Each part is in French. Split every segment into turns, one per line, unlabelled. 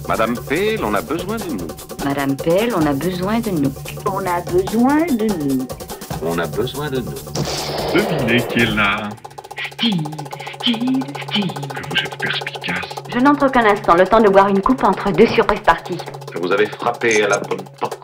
Madame Pale, on a besoin de nous.
Madame Pell, on a besoin de nous.
On a besoin de nous.
On a besoin de nous.
Devinez qui est là.
Steve.
Que vous êtes perspicace.
Je n'entre qu'un instant, le temps de boire une coupe entre deux surprises parties.
Vous avez frappé à la bonne porte.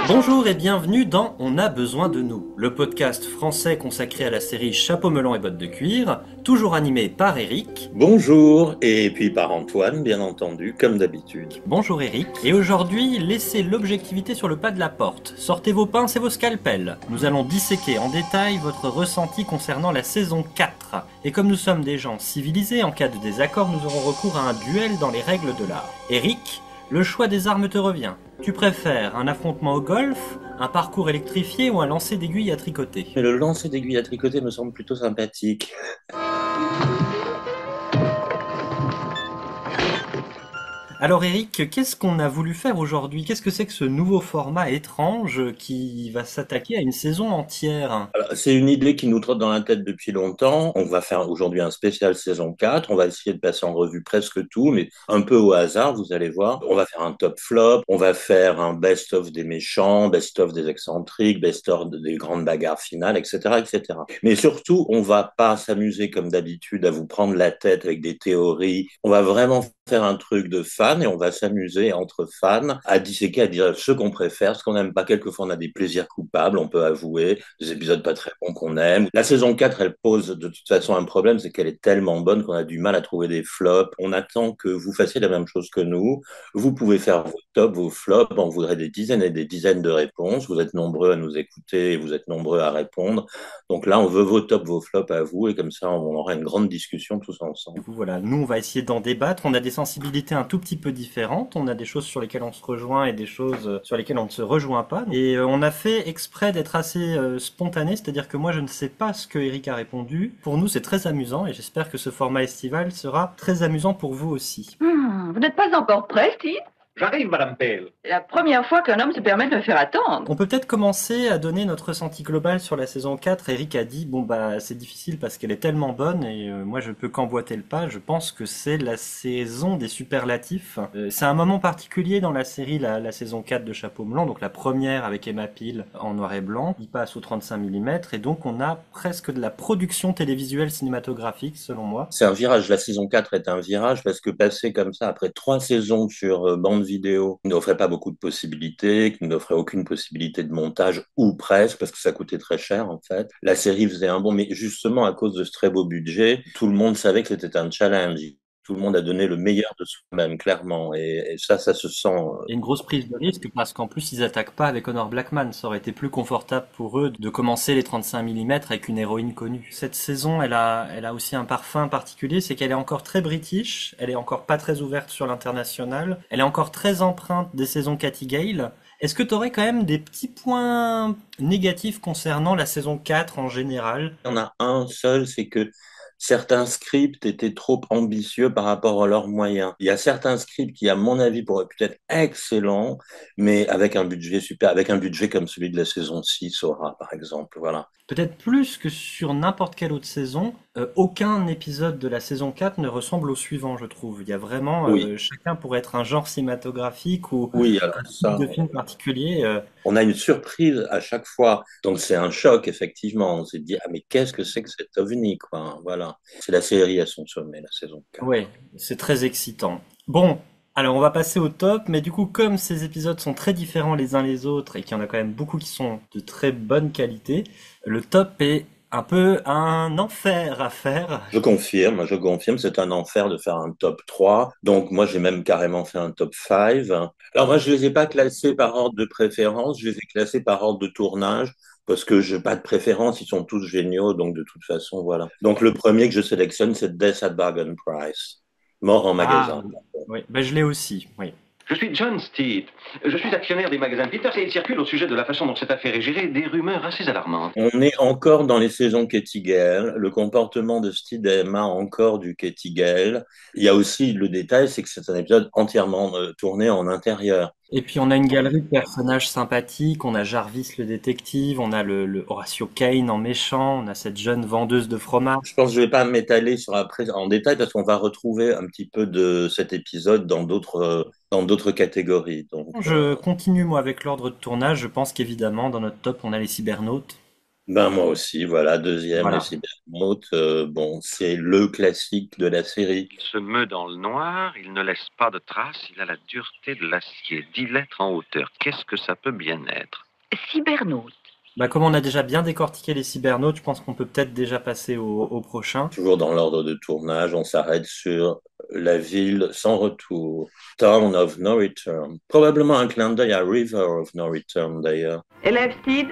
Bonjour et bienvenue dans On a besoin de nous, le podcast français consacré à la série Chapeau melon et bottes de cuir, toujours animé par Eric.
Bonjour, et puis par Antoine, bien entendu, comme d'habitude.
Bonjour Eric. Et aujourd'hui, laissez l'objectivité sur le pas de la porte. Sortez vos pinces et vos scalpels. Nous allons disséquer en détail votre ressenti concernant la saison 4. Et comme nous sommes des gens civilisés, en cas de désaccord, nous aurons recours à un duel dans les règles de l'art. Eric, le choix des armes te revient. Tu préfères un affrontement au golf, un parcours électrifié ou un lancer d'aiguilles à tricoter?
Mais le lancer d'aiguilles à tricoter me semble plutôt sympathique.
Alors Eric, qu'est-ce qu'on a voulu faire aujourd'hui? Qu'est-ce que c'est que ce nouveau format étrange qui va s'attaquer à une saison entière?
Alors, c'est une idée qui nous trotte dans la tête depuis longtemps. On va faire aujourd'hui un spécial saison 4. On va essayer de passer en revue presque tout, mais un peu au hasard, vous allez voir. On va faire un top flop, on va faire un best-of des méchants, best-of des excentriques, best-of des grandes bagarres finales, etc., etc. Mais surtout, on va pas s'amuser comme d'habitude à vous prendre la tête avec des théories. On va vraiment faire un truc de fans et on va s'amuser entre fans à disséquer, à dire ce qu'on préfère, ce qu'on n'aime pas. Quelquefois, on a des plaisirs coupables, on peut avouer, des épisodes pas très bons qu'on aime. La saison 4, elle pose de toute façon un problème, c'est qu'elle est tellement bonne qu'on a du mal à trouver des flops. On attend que vous fassiez la même chose que nous. Vous pouvez faire vos tops, vos flops. On voudrait des dizaines et des dizaines de réponses. Vous êtes nombreux à nous écouter et vous êtes nombreux à répondre. Donc là, on veut vos tops, vos flops à vous et comme ça, on aura une grande discussion tous ensemble.
Du coup, voilà, nous on va essayer d'en débattre. On a des sensibilités un tout petit peu différentes. On a des choses sur lesquelles on se rejoint et des choses sur lesquelles on ne se rejoint pas. Et on a fait exprès d'être assez spontané, c'est-à-dire que moi je ne sais pas ce que Eric a répondu. Pour nous c'est très amusant et j'espère que ce format estival sera très amusant pour vous aussi.
Vous n'êtes pas encore prêt, Steve?
J'arrive, Madame Pale.
C'est la première fois qu'un homme se permet de me faire attendre.
On peut peut-être commencer à donner notre ressenti global sur la saison 4. Eric a dit, bon bah c'est difficile parce qu'elle est tellement bonne et moi je peux qu'emboîter le pas. Je pense que c'est la saison des superlatifs. C'est un moment particulier dans la série, la saison 4 de Chapeau melon, donc la première avec Emma Peel en noir et blanc. Il passe au 35 mm et donc on a presque de la production télévisuelle cinématographique selon moi.
C'est un virage. La saison 4 est un virage parce que passer comme ça après 3 saisons sur bande vidéo qui n'offrait pas beaucoup de possibilités, qui n'offrait aucune possibilité de montage ou presque parce que ça coûtait très cher en fait. La série faisait un bon, mais justement à cause de ce très beau budget, tout le monde savait que c'était un challenge. Tout le monde a donné le meilleur de soi-même, clairement. Et ça se sent.
Et une grosse prise de risque parce qu'en plus ils attaquent pas avec Honor Blackman. Ça aurait été plus confortable pour eux de commencer les 35 mm avec une héroïne connue. Cette saison, elle a aussi un parfum particulier, c'est qu'elle est encore très british, elle est encore pas très ouverte sur l'international, elle est encore très empreinte des saisons Cathy Gale. Est-ce que tu aurais quand même des petits points négatifs concernant la saison 4 en général?
Il y en a un seul, c'est que certains scripts étaient trop ambitieux par rapport à leurs moyens. Il y a certains scripts qui, à mon avis, pourraient peut-être être excellents, mais avec un budget super, avec un budget comme celui de la saison 6 aura, par exemple. Voilà.
Peut-être plus que sur n'importe quelle autre saison, aucun épisode de la saison 4 ne ressemble au suivant, je trouve. Il y a vraiment,
Oui.
chacun pourrait être un genre cinématographique ou
Oui, alors
un
ça,
type de film particulier.
on a une surprise à chaque fois. Donc c'est un choc, effectivement. On s'est dit, ah mais qu'est-ce que c'est que cet ovni, quoi. Voilà. C'est la série à son sommet, la saison 4.
Ouais, c'est très excitant. Bon, alors on va passer au top, mais du coup, comme ces épisodes sont très différents les uns les autres et qu'il y en a quand même beaucoup qui sont de très bonne qualité, le top est un peu un enfer à faire.
Je confirme, c'est un enfer de faire un top 3. Donc moi, j'ai même carrément fait un top 5. Alors moi, je les ai pas classés par ordre de préférence, je les ai classés par ordre de tournage. Parce que j'ai pas de préférence, ils sont tous géniaux, donc de toute façon, voilà. Donc le premier que je sélectionne, c'est Death at Bargain Price. Mort en
Ah,
magasin.
oui, ben je l'ai aussi, oui.
Je suis John Steed. Je suis actionnaire des magasins Peters et il circule au sujet de la façon dont cette affaire est gérée des rumeurs assez alarmantes.
On est encore dans les saisons Katie Gale. Le comportement de Steed et Emma encore du Katie Gale. Il y a aussi le détail, c'est que c'est un épisode entièrement tourné en intérieur.
Et puis on a une galerie de personnages sympathiques, on a Jarvis le détective, on a le Horatio Kane en méchant, on a cette jeune vendeuse de fromage.
Je pense que je vais pas m'étaler sur après en détail parce qu'on va retrouver un petit peu de cet épisode dans d'autres catégories. Donc,
Je continue moi avec l'ordre de tournage, je pense qu'évidemment dans notre top on a les cybernautes.
ben moi aussi, voilà, deuxième, les
Voilà.
cybernautes. Bon, c'est le classique de la série.
Il se meut dans le noir, il ne laisse pas de traces, il a la dureté de l'acier. 10 lettres en hauteur. Qu'est-ce que ça peut bien être?
Cybernaute.
Bah, comme on a déjà bien décortiqué les cybernautes, je pense qu'on peut peut-être déjà passer au prochain.
Toujours dans l'ordre de tournage, on s'arrête sur la ville sans retour, Town of No Return. Probablement un clin d'œil à River of No Return d'ailleurs.
Élève Steed,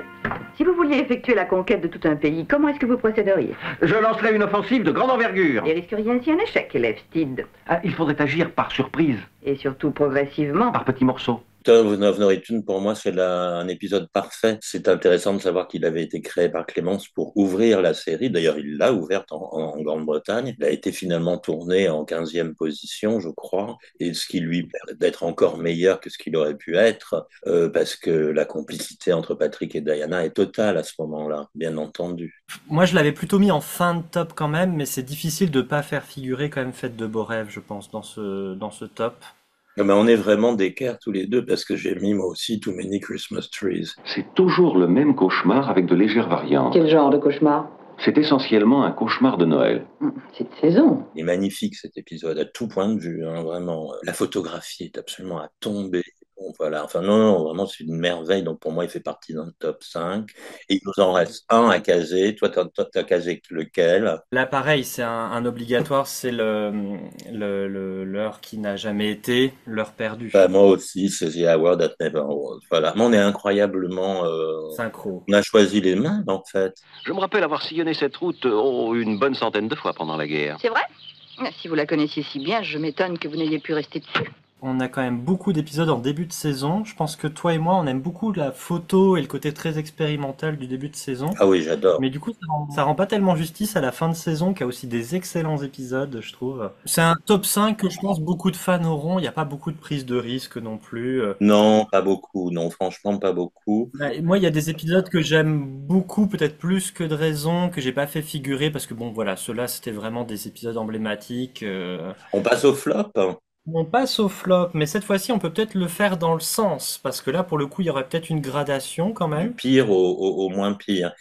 si vous vouliez effectuer la conquête de tout un pays, comment est-ce que vous procéderiez?
Je lancerai une offensive de grande envergure.
Et risqueriez ainsi un échec, élève Steed.
Ah, il faudrait agir par surprise,
Et surtout progressivement.
par petits morceaux.
Town of No Return, pour moi, c'est un épisode parfait. C'est intéressant de savoir qu'il avait été créé par Clémence pour ouvrir la série. D'ailleurs, il l'a ouverte en Grande-Bretagne. Il a été finalement tourné en 15e position, je crois, et ce qui lui permet d'être encore meilleur que ce qu'il aurait pu être, parce que la complicité entre Patrick et Diana est totale à ce moment-là, bien entendu.
Moi je l'avais plutôt mis en fin de top quand même, mais c'est difficile de pas faire figurer quand même Fête de beaux rêves, je pense, dans ce top.
Mais on est vraiment d'équerre tous les deux, parce que j'ai mis moi aussi Too Many Christmas Trees.
C'est toujours le même cauchemar avec de légères variantes.
Quel genre de cauchemar?
C'est essentiellement un cauchemar de Noël.
C'est de saison.
Il est magnifique cet épisode, à tout point de vue, hein, vraiment. La photographie est absolument à tomber. Bon, voilà, enfin non, vraiment c'est une merveille, donc pour moi il fait partie d'un top 5. Et il nous en reste un à caser. Toi, t'as casé lequel?
Là pareil, c'est un obligatoire, c'est l'heure qui n'a jamais été, l'heure perdue.
Bah, moi aussi, c'est The Hour That Never Was. Voilà, mais on est incroyablement...
Synchro.
On a choisi les mêmes en fait.
Je me rappelle avoir sillonné cette route une bonne centaine de fois pendant la guerre.
C'est vrai? Si vous la connaissiez si bien, je m'étonne que vous n'ayez pu rester dessus.
On a quand même beaucoup d'épisodes en début de saison. Je pense que toi et moi, on aime beaucoup la photo et le côté très expérimental du début de saison.
Ah oui, j'adore.
Mais du coup, ça rend pas tellement justice à la fin de saison, qui a aussi des excellents épisodes, je trouve. C'est un top 5 que je pense beaucoup de fans auront. Il n'y a pas beaucoup de prise de risque non plus.
Non, pas beaucoup. Non, franchement, pas beaucoup.
Et moi, il y a des épisodes que j'aime beaucoup, peut-être plus que de raison, que j'ai pas fait figurer, parce que bon, voilà, ceux-là, c'était vraiment des épisodes emblématiques.
On passe au flop.
On passe au flop, mais cette fois-ci, on peut peut-être le faire dans le sens, parce que là, pour le coup, il y aurait peut-être une gradation quand
Du
même.
pire au moins pire.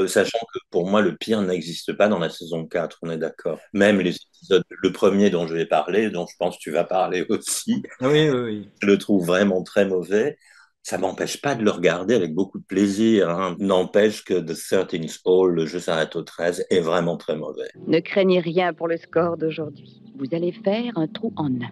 Sachant que pour moi, le pire n'existe pas dans la saison 4, on est d'accord. Même les épisodes, le premier dont je vais parler, dont je pense que tu vas parler aussi,
Oui, oui, oui.
je le trouve vraiment très mauvais. Ça m'empêche pas de le regarder avec beaucoup de plaisir, hein. N'empêche que The 13th Hole, le jeu s'arrête au 13, est vraiment très mauvais.
Ne craignez rien pour le score d'aujourd'hui. Vous allez faire un trou en un.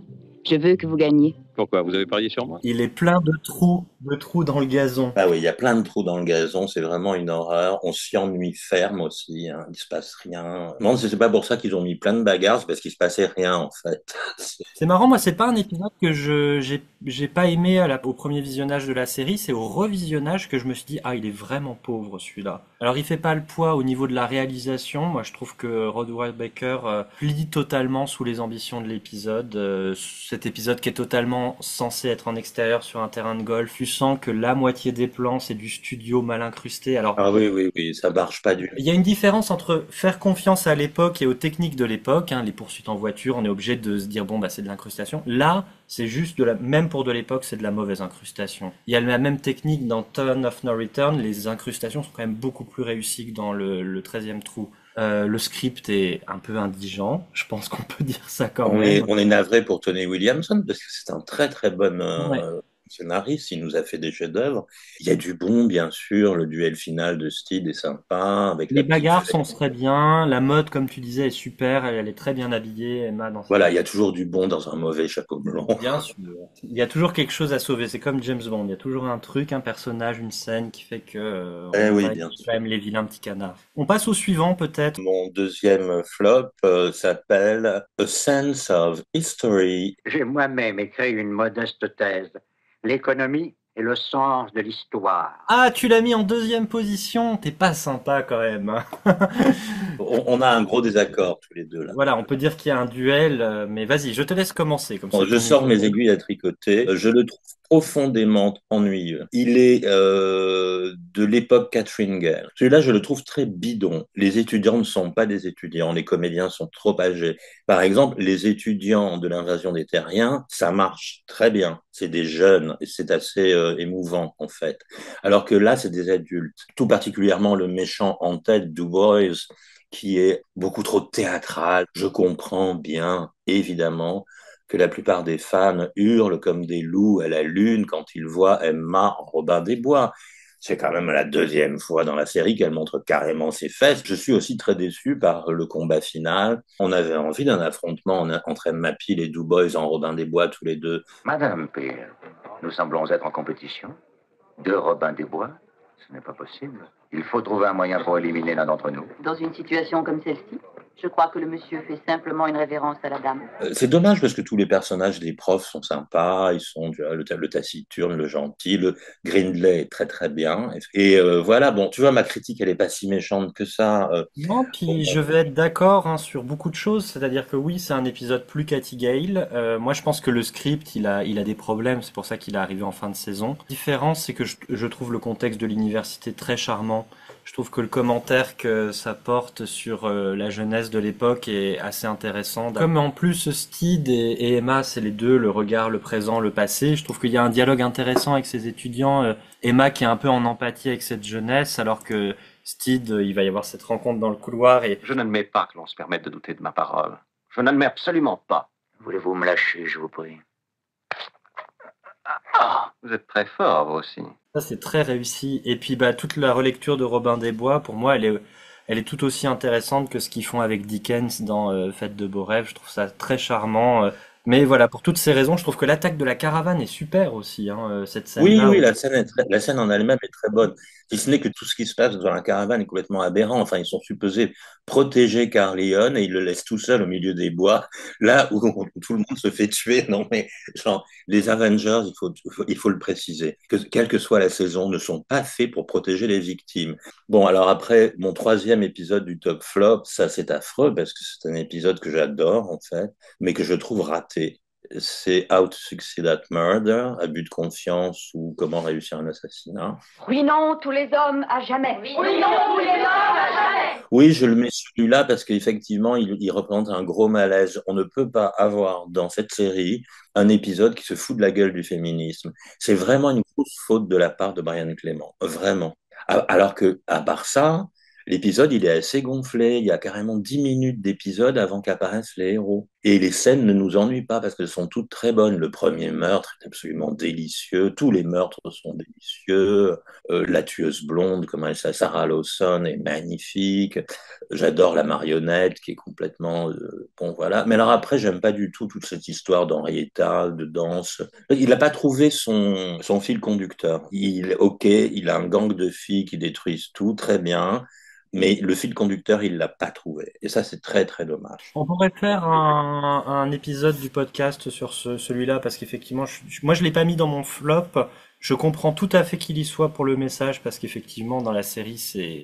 Je veux que vous gagniez.
Pourquoi? Vous avez parié sur moi?
Il est plein de trous dans le gazon.
Ah oui, il y a plein de trous dans le gazon, c'est vraiment une horreur. On s'y ennuie ferme aussi, hein. Il se passe rien. Non, c'est pas pour ça qu'ils ont mis plein de bagarres, c'est parce qu'il se passait rien en fait.
C'est marrant, moi, c'est pas un épisode que j'ai pas aimé au premier visionnage de la série, c'est au revisionnage que je me suis dit, ah, il est vraiment pauvre celui-là. Alors, il fait pas le poids au niveau de la réalisation. Moi, je trouve que Rod Baker plie totalement sous les ambitions de l'épisode. Cet épisode qui est totalement censé être en extérieur sur un terrain de golf, tu sens que la moitié des plans, c'est du studio mal incrusté. Alors,
Ah oui, oui, oui, ça marche pas du tout.
il y a une différence entre faire confiance à l'époque et aux techniques de l'époque, hein, les poursuites en voiture, on est obligé de se dire bon bah c'est de l'incrustation. Là, c'est juste même pour de l'époque, c'est de la mauvaise incrustation. Il y a la même technique dans Town of No Return, les incrustations sont quand même beaucoup plus réussies que dans le 13e trou. Le script est un peu indigent, je pense qu'on peut dire ça quand même.
On est navré pour Tony Williamson parce que c'est un très très bon
Ouais.
scénariste, il nous a fait des chefs-d'œuvre. Il y a du bon, bien sûr, le duel final de Steed est sympa. Avec
Les
la petite
bagarres
fête.
sont très bien, la mode comme tu disais est super, elle est très bien habillée, Emma dans
Voilà, il y a toujours du bon dans un mauvais chapeau blanc.
Bien sûr. Il y a toujours quelque chose à sauver. C'est comme James Bond. Il y a toujours un truc, un personnage, une scène qui fait que on
Oui,
va
bien
aimer
sûr.
quand même les vilains petits canards. On passe au suivant peut-être.
Mon deuxième flop s'appelle A Sense of History.
J'ai moi-même écrit une modeste thèse. L'économie est le sens de l'histoire.
Ah, tu l'as mis en deuxième position. T'es pas sympa quand même, hein.
On a un gros désaccord tous les deux là.
Voilà, on peut dire qu'il y a un duel, mais vas-y, je te laisse commencer comme ça.
Bon, je sors mes aiguilles à tricoter. Je le trouve profondément ennuyeux. Il est de l'époque Catherine Gale. Celui-là, je le trouve très bidon. Les étudiants ne sont pas des étudiants, les comédiens sont trop âgés. Par exemple, les étudiants de l'invasion des terriens, ça marche très bien. C'est des jeunes et c'est assez émouvant en fait. Alors que là, c'est des adultes. Tout particulièrement le méchant en tête, Du Bois, qui est beaucoup trop théâtral. Je comprends bien, évidemment, que la plupart des fans hurlent comme des loups à la lune quand ils voient Emma en Robin des Bois. C'est quand même la deuxième fois dans la série qu'elle montre carrément ses fesses. Je suis aussi très déçu par le combat final. On avait envie d'un affrontement entre Emma Peel et Du Bois en Robin des Bois, tous les deux.
Madame Peel, nous semblons être en compétition. Deux Robins des Bois, ce n'est pas possible. Il faut trouver un moyen pour éliminer l'un d'entre nous.
Dans une situation comme celle-ci, je crois que le monsieur fait simplement une révérence à la dame.
C'est dommage parce que tous les personnages des profs sont sympas, ils sont le taciturne, le gentil, le Grindlay est très très bien. Et voilà, bon, tu vois, ma critique, elle est pas si méchante que ça.
Non, puis je vais être d'accord hein, sur beaucoup de choses, c'est-à-dire que oui, c'est un épisode plus Cathy Gale. Moi, je pense que le script, il a des problèmes, c'est pour ça qu'il est arrivé en fin de saison. La différence, c'est que je trouve le contexte de l'université très charmant. Je trouve que le commentaire que ça porte sur la jeunesse de l'époque est assez intéressant. Comme en plus Steed et Emma, c'est les deux, le regard, le présent, le passé, je trouve qu'il y a un dialogue intéressant avec ses étudiants. Emma qui est un peu en empathie avec cette jeunesse, alors que Steed, il va y avoir cette rencontre dans le couloir et...
Je n'admets pas que l'on se permette de douter de ma parole. Je n'admets absolument pas.
Voulez-vous me lâcher, je vous prie?
Ah, vous êtes très fort, vous aussi.
Ça, c'est très réussi. Et puis, bah, toute la relecture de Robin des Bois, pour moi, elle est tout aussi intéressante que ce qu'ils font avec Dickens dans Fête de beaux rêves. Je trouve ça très charmant. Mais voilà, pour toutes ces raisons, je trouve que l'attaque de la caravane est super aussi, hein, cette
Oui,
scène-là.
oui, la scène en elle-même est très bonne. Si ce n'est que tout ce qui se passe dans la caravane est complètement aberrant. Enfin, ils sont supposés protéger Carleon et ils le laissent tout seul au milieu des bois, là où tout le monde se fait tuer. Non, mais genre, les Avengers, il faut le préciser, que quelle que soit la saison, ne sont pas faits pour protéger les victimes. Bon, alors après, mon troisième épisode du Top Flop, ça c'est affreux parce que c'est un épisode que j'adore en fait, mais que je trouve raté. C'est How to Succeed at Murder, abus de confiance ou comment réussir un assassinat.
Ruinons tous les hommes à jamais. Ruinons tous les hommes à jamais.
Oui, je le mets celui-là parce qu'effectivement, il représente un gros malaise. On ne peut pas avoir dans cette série un épisode qui se fout de la gueule du féminisme. C'est vraiment une grosse faute de la part de Brian Clément, vraiment. Alors que, à part ça, l'épisode, il est assez gonflé. Il y a carrément 10 minutes d'épisode avant qu'apparaissent les héros. Et les scènes ne nous ennuient pas parce qu'elles sont toutes très bonnes. Le premier meurtre est absolument délicieux. Tous les meurtres sont délicieux. La tueuse blonde, comment elle s'appelle, Sarah Lawson, est magnifique. J'adore la marionnette qui est complètement... bon, voilà. Mais alors après, j'aime pas du tout toute cette histoire d'Henrietta, de danse. Il n'a pas trouvé son fil conducteur. Ok, il a un gang de filles qui détruisent tout, très bien. Mais le fil conducteur, il l'a pas trouvé. Et ça, c'est très, très dommage.
On pourrait faire un épisode du podcast sur celui-là parce qu'effectivement, moi je l'ai pas mis dans mon flop. Je comprends tout à fait qu'il y soit pour le message parce qu'effectivement dans la série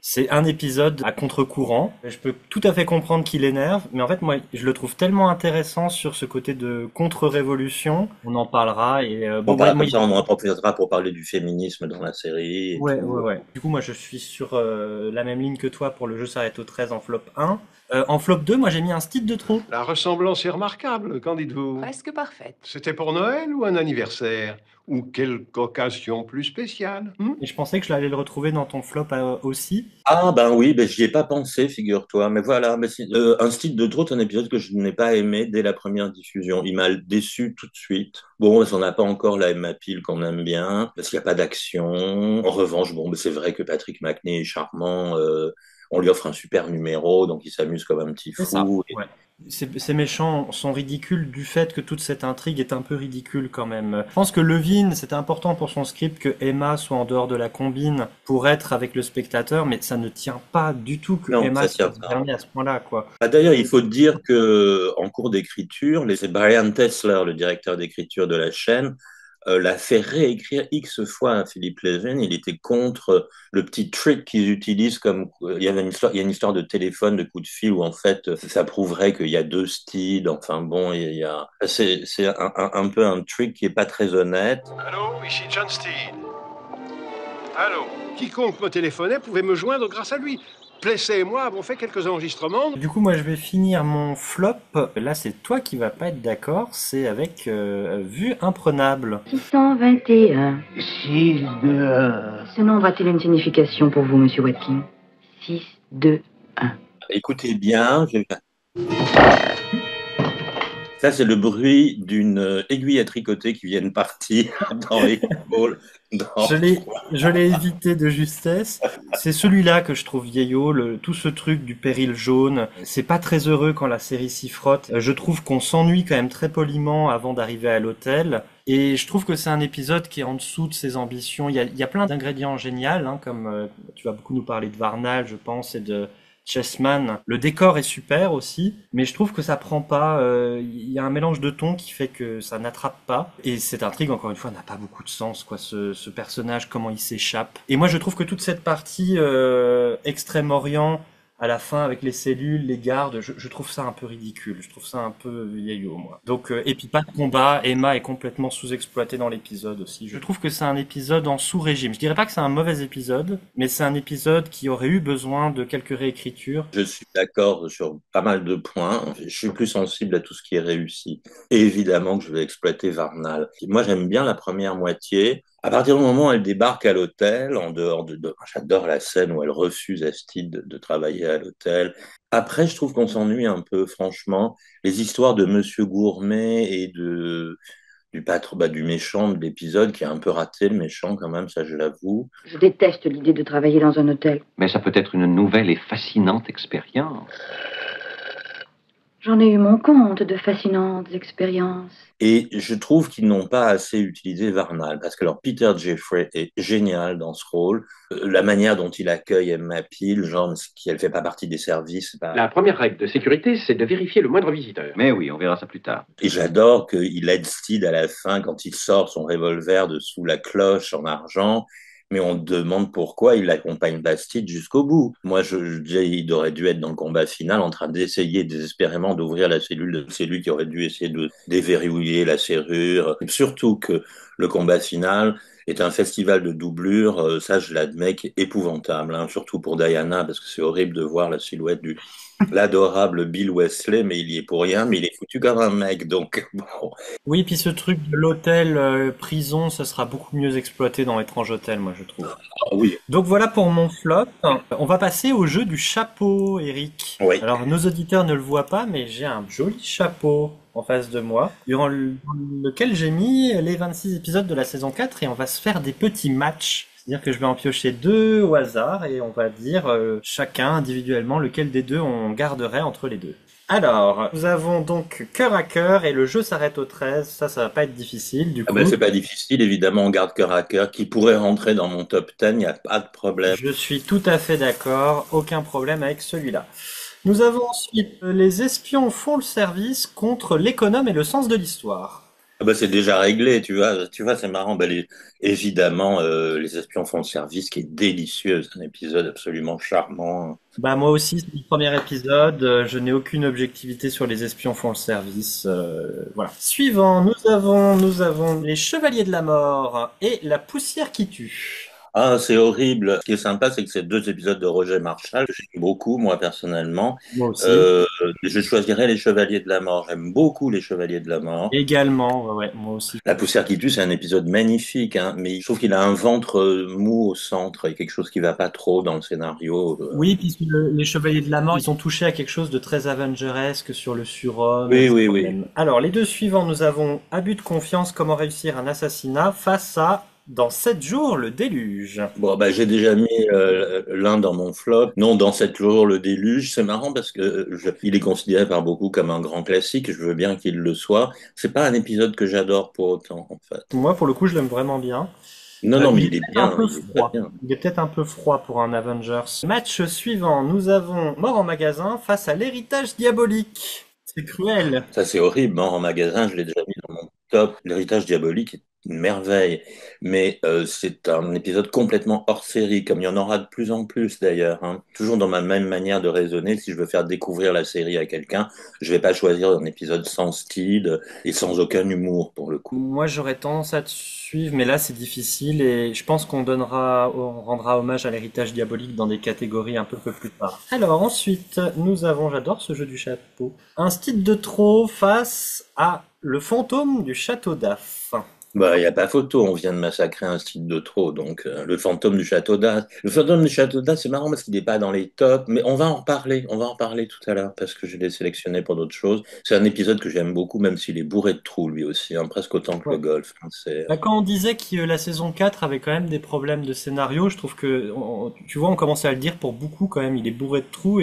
c'est un épisode à contre-courant. Je peux tout à fait comprendre qu'il énerve, mais en fait moi je le trouve tellement intéressant sur ce côté de contre-révolution. On en parlera et
on en profitera pour parler du féminisme dans la série.
Ouais. Du coup moi je suis sur la même ligne que toi pour le jeu s'arrête au 13 en flop 1. En flop 2, moi j'ai mis un style de trop.
La ressemblance est remarquable, qu'en dites-vous?
Presque parfaite.
C'était pour Noël ou un anniversaire? Ou quelque occasion plus spéciale?
Et je pensais que je allais le retrouver dans ton flop aussi.
Ah ben oui, ben, j'y ai pas pensé, figure-toi. Mais voilà, mais un style de trop, c'est un épisode que je n'ai pas aimé dès la première diffusion. Il m'a déçu tout de suite. Bon, on n'a pas encore la Emma Peel qu'on aime bien, parce qu'il n'y a pas d'action. En revanche, bon, c'est vrai que Patrick Macnee est charmant. On lui offre un super numéro, donc il s'amuse comme un petit fou.
Ça, ouais. Ces méchants sont ridicules du fait que toute cette intrigue est un peu ridicule quand même. Je pense que Levine, c'était important pour son script que Emma soit en dehors de la combine pour être avec le spectateur, mais ça ne tient pas du tout que Emma soit fermée à ce point-là, quoi.
D'ailleurs, il faut dire que en cours d'écriture, c'est Brian Tessler, le directeur d'écriture de la chaîne, l'a fait réécrire X fois à Philippe Lévesque. Il était contre le petit trick qu'ils utilisent comme il y avait il y a une histoire de téléphone, de coup de fil où en fait ça prouverait qu'il y a deux styles. Enfin bon, c'est un peu un trick qui est pas très honnête.
Allô, ici John Steed. Allô, quiconque me téléphonait pouvait me joindre grâce à lui. Plessé et moi avons fait quelques enregistrements.
Du coup, moi, je vais finir mon flop. Là, c'est toi qui vas pas être d'accord. C'est avec Vue imprenable.
621.
6, 2, 1.
Ce nombre a-t-il une signification pour vous, monsieur Watkin? 6, 2, 1.
Écoutez bien, ça, c'est le bruit d'une aiguille à tricoter qui vient de partir dans les balls.
Je l'ai évité de justesse. C'est celui-là que je trouve vieillot, tout ce truc du péril jaune. C'est pas très heureux quand la série s'y frotte. Je trouve qu'on s'ennuie quand même très poliment avant d'arriver à l'hôtel. Et je trouve que c'est un épisode qui est en dessous de ses ambitions. Il y a plein d'ingrédients géniaux, hein, comme tu vas beaucoup nous parler de Varnal, je pense, et de Chessman. Le décor est super aussi, mais je trouve que ça prend pas. Il y a un mélange de tons qui fait que ça n'attrape pas. Et cette intrigue, encore une fois, n'a pas beaucoup de sens, quoi. Ce personnage, comment il s'échappe. Et moi, je trouve que toute cette partie Extrême-Orient, à la fin, avec les cellules, les gardes, je trouve ça un peu ridicule. Je trouve ça un peu vieillot, moi. Donc, et puis pas de combat. Emma est complètement sous-exploitée dans l'épisode aussi. Je trouve que c'est un épisode en sous-régime. Je dirais pas que c'est un mauvais épisode, mais c'est un épisode qui aurait eu besoin de quelques réécritures.
Je suis d'accord sur pas mal de points. Je suis plus sensible à tout ce qui est réussi. Et évidemment que je vais exploiter Varnal. Moi, j'aime bien la première moitié. À partir du moment où elle débarque à l'hôtel, en dehors j'adore la scène où elle refuse à Steve de travailler à l'hôtel. Après, je trouve qu'on s'ennuie un peu, franchement. Les histoires de Monsieur Gourmet et du patron, du méchant de l'épisode, qui a un peu raté le méchant quand même, ça je l'avoue.
Je déteste l'idée de travailler dans un hôtel.
Mais ça peut être une nouvelle et fascinante expérience.
J'en ai eu mon compte de fascinantes expériences.
Et je trouve qu'ils n'ont pas assez utilisé Varnal, parce que alors Peter Jeffrey est génial dans ce rôle. La manière dont il accueille Emma Peel, genre qu'elle fait pas partie des services.
La première règle de sécurité, c'est de vérifier le moindre visiteur.
Mais oui, on verra ça plus tard.
Et j'adore qu'il aide Steed à la fin quand il sort son revolver de sous la cloche en argent. Mais on demande pourquoi il accompagne Bastide jusqu'au bout. Moi, je disais, il aurait dû être dans le combat final en train d'essayer désespérément d'ouvrir la cellule. C'est lui qui aurait dû essayer de déverrouiller la serrure. Surtout que le combat final est un festival de doublure. Ça, je l'admets, qui est épouvantable. Hein, surtout pour Diana, parce que c'est horrible de voir la silhouette l'adorable Bill Wesley, mais il y est pour rien, mais il est foutu comme un mec, donc bon.
Oui, puis ce truc de l'hôtel prison, ça sera beaucoup mieux exploité dans Étrange Hôtel, moi je trouve.
Ah, oui.
Donc voilà pour mon flop. On va passer au jeu du chapeau, Eric.
Oui.
Alors nos auditeurs ne le voient pas, mais j'ai un joli chapeau en face de moi, durant lequel j'ai mis les 26 épisodes de la saison 4, et on va se faire des petits matchs. C'est-à-dire que je vais en piocher 2 au hasard et on va dire chacun individuellement lequel des deux on garderait entre les deux. Alors, nous avons donc cœur à cœur et le jeu s'arrête au 13. Ça va pas être difficile du coup.
C'est pas difficile, évidemment, on garde cœur à cœur qui pourrait rentrer dans mon top 10, il n'y a pas de problème.
Je suis tout à fait d'accord, aucun problème avec celui-là. Nous avons ensuite les espions font le service contre l'économe et le sens de l'histoire.
C'est déjà réglé, tu vois, c'est marrant. Évidemment, les espions font le service, qui est délicieux, c'est un épisode absolument charmant.
Moi aussi, c'est le premier épisode. Je n'ai aucune objectivité sur les espions font le service. Voilà. Suivant, nous avons les Chevaliers de la Mort et la poussière qui tue.
Ah, c'est horrible. Ce qui est sympa, c'est que c'est 2 épisodes de Roger Marshall, que j'aime beaucoup, moi, personnellement.
Moi aussi.
Je choisirais les Chevaliers de la Mort. J'aime beaucoup les Chevaliers de la Mort.
Également, ouais, moi aussi.
La poussière qui tue, c'est un épisode magnifique, hein, mais je trouve qu'il a un ventre mou au centre et quelque chose qui va pas trop dans le scénario.
Oui, puisque les Chevaliers de la Mort, ils sont touchés à quelque chose de très avengeresque sur le surhomme.
Oui.
Alors, les deux suivants, nous avons Abus de confiance, comment réussir un assassinat face à Dans 7 jours, le déluge.
J'ai déjà mis l'un dans mon flop. Non, Dans 7 jours, le déluge. C'est marrant parce que il est considéré par beaucoup comme un grand classique. Je veux bien qu'il le soit. C'est pas un épisode que j'adore pour autant, en fait.
Moi, pour le coup, je l'aime vraiment bien.
Non, mais il est bien.
Il est peut-être un peu froid pour un Avengers. Match suivant, nous avons Mort en magasin face à l'héritage diabolique. C'est cruel.
Ça, c'est horrible. Mort en magasin, je l'ai déjà mis dans mon top. L'héritage diabolique est une merveille, mais c'est un épisode complètement hors série, comme il y en aura de plus en plus d'ailleurs, hein. Toujours dans ma même manière de raisonner, si je veux faire découvrir la série à quelqu'un, je vais pas choisir un épisode sans style et sans aucun humour pour le coup.
Moi, j'aurais tendance à te suivre, mais là, c'est difficile et je pense on rendra hommage à l'héritage diabolique dans des catégories un peu plus tard. Alors, ensuite, j'adore ce jeu du chapeau, un style de trop face à le fantôme du château d'Af.
Bah, il n'y a pas photo, on vient de massacrer un style de trop, donc le fantôme du château d'As. Le fantôme du château d'As, c'est marrant parce qu'il n'est pas dans les tops, mais on va en parler tout à l'heure parce que je l'ai sélectionné pour d'autres choses. C'est un épisode que j'aime beaucoup, même s'il est bourré de trous lui aussi, hein, presque autant que le golf, hein,
Bah, quand on disait que la saison 4 avait quand même des problèmes de scénario, je trouve que, tu vois, on commençait à le dire pour beaucoup quand même, il est bourré de trous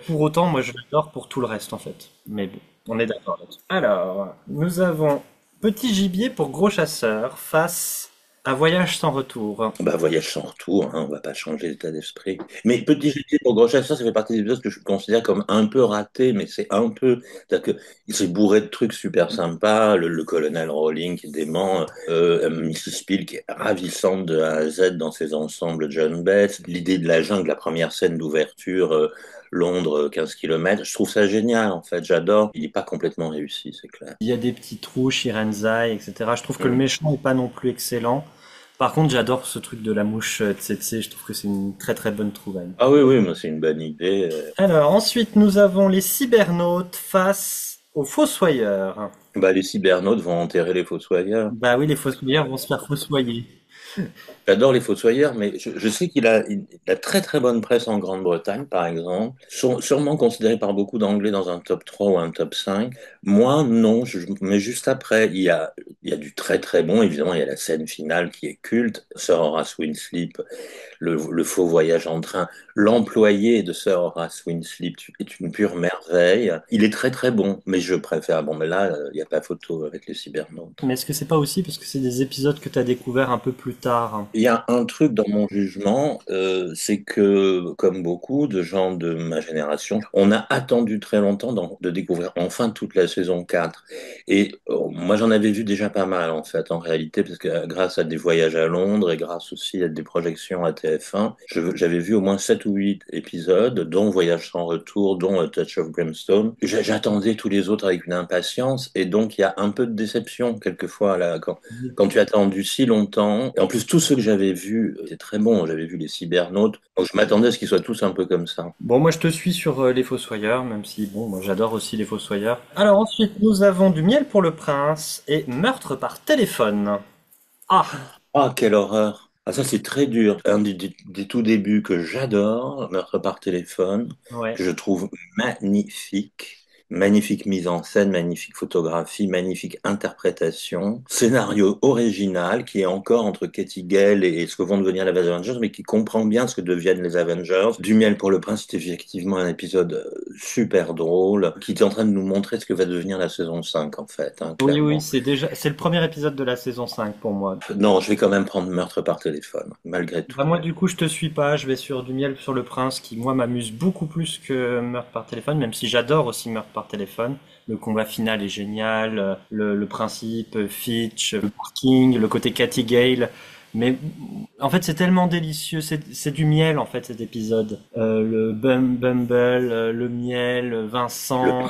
pour autant, moi je l'adore pour tout le reste en fait. Mais bon, on est d'accord là-dessus. Alors, nous avons Petit gibier pour gros chasseur face à Voyage sans retour.
Bah, voyage sans retour, hein, on va pas changer d'état d'esprit. Mais Petit Gibier pour Gros Chasseur, ça fait partie des épisodes que je considère comme un peu ratés, mais c'est un peu, c'est-à-dire que c'est bourré de trucs super sympas, le colonel Rowling qui est dément, Mrs. Peel qui est ravissante de A à Z dans ses ensembles John Bates, l'idée de la jungle, la première scène d'ouverture, Londres, 15 kilomètres, je trouve ça génial en fait, j'adore. Il n'est pas complètement réussi, c'est clair.
Il y a des petits trous, Shirenzai, etc. Je trouve que le méchant n'est pas non plus excellent. Par contre, j'adore ce truc de la mouche tsetse, je trouve que c'est une très très bonne trouvaille.
Ah oui, oui, moi c'est une bonne idée.
Alors, ensuite, nous avons les cybernautes face aux fossoyeurs.
Bah, les cybernautes vont enterrer les fossoyeurs.
Bah oui, les fossoyeurs vont se faire fossoyer.
J'adore les fossoyeurs, mais je sais qu'il a une la très très bonne presse en Grande-Bretagne, par exemple, sûrement considéré par beaucoup d'Anglais dans un top 3 ou un top 5. Moi, non, mais juste après, il y a du très très bon, évidemment, il y a la scène finale qui est culte, Sir Horace Winslip, le faux voyage en train, l'employé de Sir Horace Winslip est une pure merveille. Il est très très bon, mais je préfère, bon, mais là, il n'y a pas photo avec les cybernautes.
Mais est-ce que c'est pas aussi parce que c'est des épisodes que tu as découvert un peu plus tard?
Il y a un truc dans mon jugement, c'est que, comme beaucoup de gens de ma génération, on a attendu très longtemps de découvrir enfin toute la saison 4. Et moi, j'en avais vu déjà pas mal, en fait, en réalité, parce que grâce à des voyages à Londres et grâce aussi à des projections à TF1, j'avais vu au moins 7 ou 8 épisodes, dont Voyage sans retour, dont A Touch of Brimstone. J'attendais tous les autres avec une impatience, et donc il y a un peu de déception, quelquefois, là, quand tu as attendu si longtemps. Et en plus, tous ceux que j'avais vus étaient très bons. J'avais vu les cybernautes. Donc, je m'attendais à ce qu'ils soient tous un peu comme ça.
Bon, moi je te suis sur les fossoyeurs, même si, bon, moi j'adore aussi les fossoyeurs. Alors ensuite, nous avons Du miel pour le prince et Meurtre par téléphone. Ah!
Ah, quelle horreur! Ah, ça, c'est très dur. Un des tout débuts que j'adore, Meurtre par téléphone,
Ouais.
que je trouve magnifique. Magnifique mise en scène, magnifique photographie, magnifique interprétation, scénario original qui est encore entre Katie Gale et ce que vont devenir les Avengers, mais qui comprend bien ce que deviennent les Avengers. Du miel pour le prince, c'est effectivement un épisode super drôle qui est en train de nous montrer ce que va devenir la saison 5 en fait. Hein,
Oui,
clairement.
oui, c'est le premier épisode de la saison 5 pour moi.
Non, je vais quand même prendre Meurtre par téléphone, malgré tout.
Bah, moi du coup je te suis pas, je vais sur Du miel sur le prince qui moi m'amuse beaucoup plus que Meurtre par téléphone, même si j'adore aussi Meurtre par téléphone. Le combat final est génial, le principe, Fitch, le parking, le côté Cathy Gale. Mais en fait c'est tellement délicieux, c'est du miel en fait cet épisode. Le Bumble, le miel, Vincent.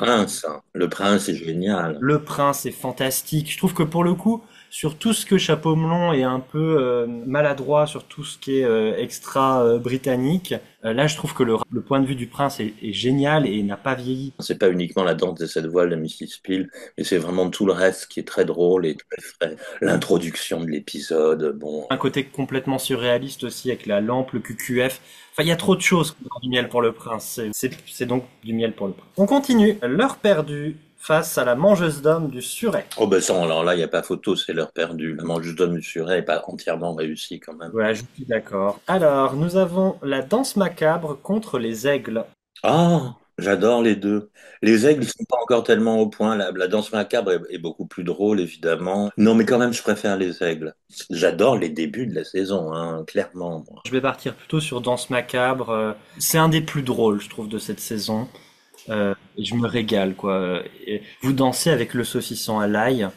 Le prince est génial.
Le prince est fantastique. Je trouve que pour le coup, sur tout ce que Chapeau Melon est un peu maladroit, sur tout ce qui est extra britannique, là je trouve que le point de vue du prince est génial et n'a pas vieilli.
C'est pas uniquement la danse des 7 voiles de Mrs. Peel, mais c'est vraiment tout le reste qui est très drôle et très frais. L'introduction de l'épisode, bon.
Un côté complètement surréaliste aussi avec la lampe, le QQF. Enfin, il y a trop de choses dans Du miel pour le prince. C'est donc Du miel pour le prince. On continue. L'heure perdue face à la mangeuse d'hommes du Surrey.
Oh ben ça, alors là, il n'y a pas photo, c'est l'heure perdue. La mangeuse d'homme du Surrey n'est pas entièrement réussie quand même.
Voilà, je suis d'accord. Alors, nous avons la danse macabre contre les aigles.
Ah, j'adore les deux. Les aigles, ils sont pas encore tellement au point. La danse macabre est beaucoup plus drôle, évidemment. Non, mais quand même, je préfère les aigles. J'adore les débuts de la saison, hein, clairement. Moi.
Je vais partir plutôt sur Danse macabre. C'est un des plus drôles, je trouve, de cette saison. Je me régale, quoi. Et vous dansez avec le saucisson à l'ail.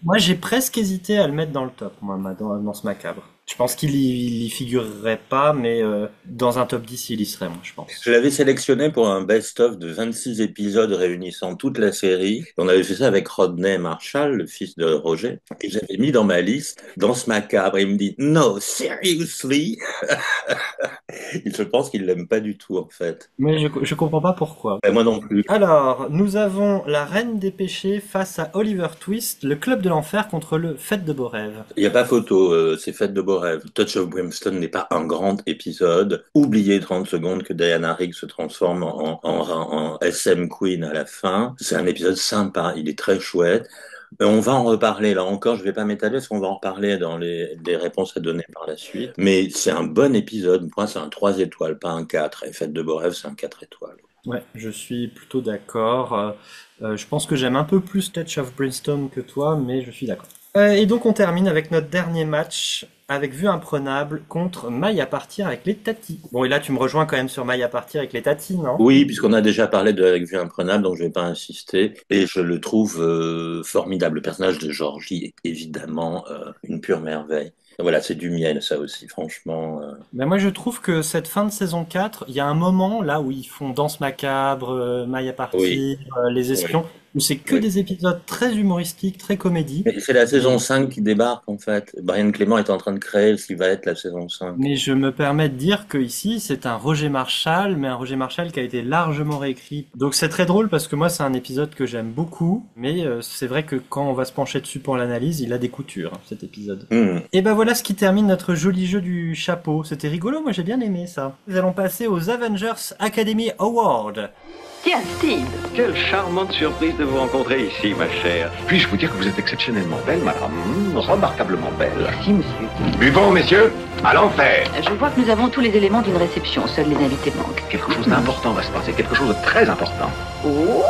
Moi, j'ai presque hésité à le mettre dans le top, moi, dans ce macabre. Je pense qu'il y figurerait pas, mais dans un top 10, il y serait, moi, je pense.
Je l'avais sélectionné pour un best-of de 26 épisodes réunissant toute la série. On avait fait ça avec Rodney Marshall, le fils de Roger. Et j'avais mis dans ma liste, dans ce macabre. Et il me dit, no, seriously? Je pense qu'il l'aime pas du tout, en fait.
Mais je comprends pas pourquoi.
Et moi non plus.
Alors, nous avons la Reine des Péchés face à Oliver Twist, le Club de l'Enfer contre le Fête de Beaux Rêves.
Il n'y a pas photo, c'est Fête de beaux rêves. Touch of Brimstone n'est pas un grand épisode. Oubliez 30 secondes que Diana Rigg se transforme en SM Queen à la fin. C'est un épisode sympa, il est très chouette. On va en reparler, là encore, je vais pas m'étaler parce qu'on va en reparler dans les réponses à donner par la suite. Mais c'est un bon épisode, pour moi c'est un 3 étoiles, pas un 4. Et Fête de beaux rêves, c'est un 4 étoiles.
Ouais, je suis plutôt d'accord. Je pense que j'aime un peu plus Touch of Brimstone que toi, mais je suis d'accord. Et donc on termine avec notre dernier match avec Vue imprenable contre Maille à partir avec les tatis. Bon, et là tu me rejoins quand même sur Maille à partir avec les tatis, non?
Oui, puisqu'on a déjà parlé de Avec Vue imprenable, donc je vais pas insister. Et je le trouve formidable. Le personnage de Georgie est évidemment une pure merveille. Voilà, c'est du miel, ça aussi, franchement.
Ben moi, je trouve que cette fin de saison 4, il y a un moment là où ils font Danse macabre, Maille à partir,
Oui.
Les espions, où c'est que des épisodes très humoristiques, très comédie.
Mais c'est la saison 5 qui débarque, en fait. Brian Clément est en train de créer ce qui va être la saison 5.
Mais je me permets de dire que ici, c'est un Roger Marshall, mais un Roger Marshall qui a été largement réécrit. Donc c'est très drôle parce que moi, c'est un épisode que j'aime beaucoup, mais c'est vrai que quand on va se pencher dessus pour l'analyse, il a des coutures, hein, cet épisode. Et ben voilà ce qui termine notre joli jeu du chapeau. C'était rigolo, moi j'ai bien aimé ça. Nous allons passer aux Avengers Academy Award.
Tiens, Steve.
Quelle charmante surprise de vous rencontrer ici, ma chère.
Puis-je vous dire que vous êtes exceptionnellement belle, madame?
Remarquablement belle.
Merci, monsieur.
Buvons, messieurs, à l'enfer.
Je vois que nous avons tous les éléments d'une réception. Seuls les invités manquent.
Quelque chose d'important va se passer, quelque chose de très important.
Oh.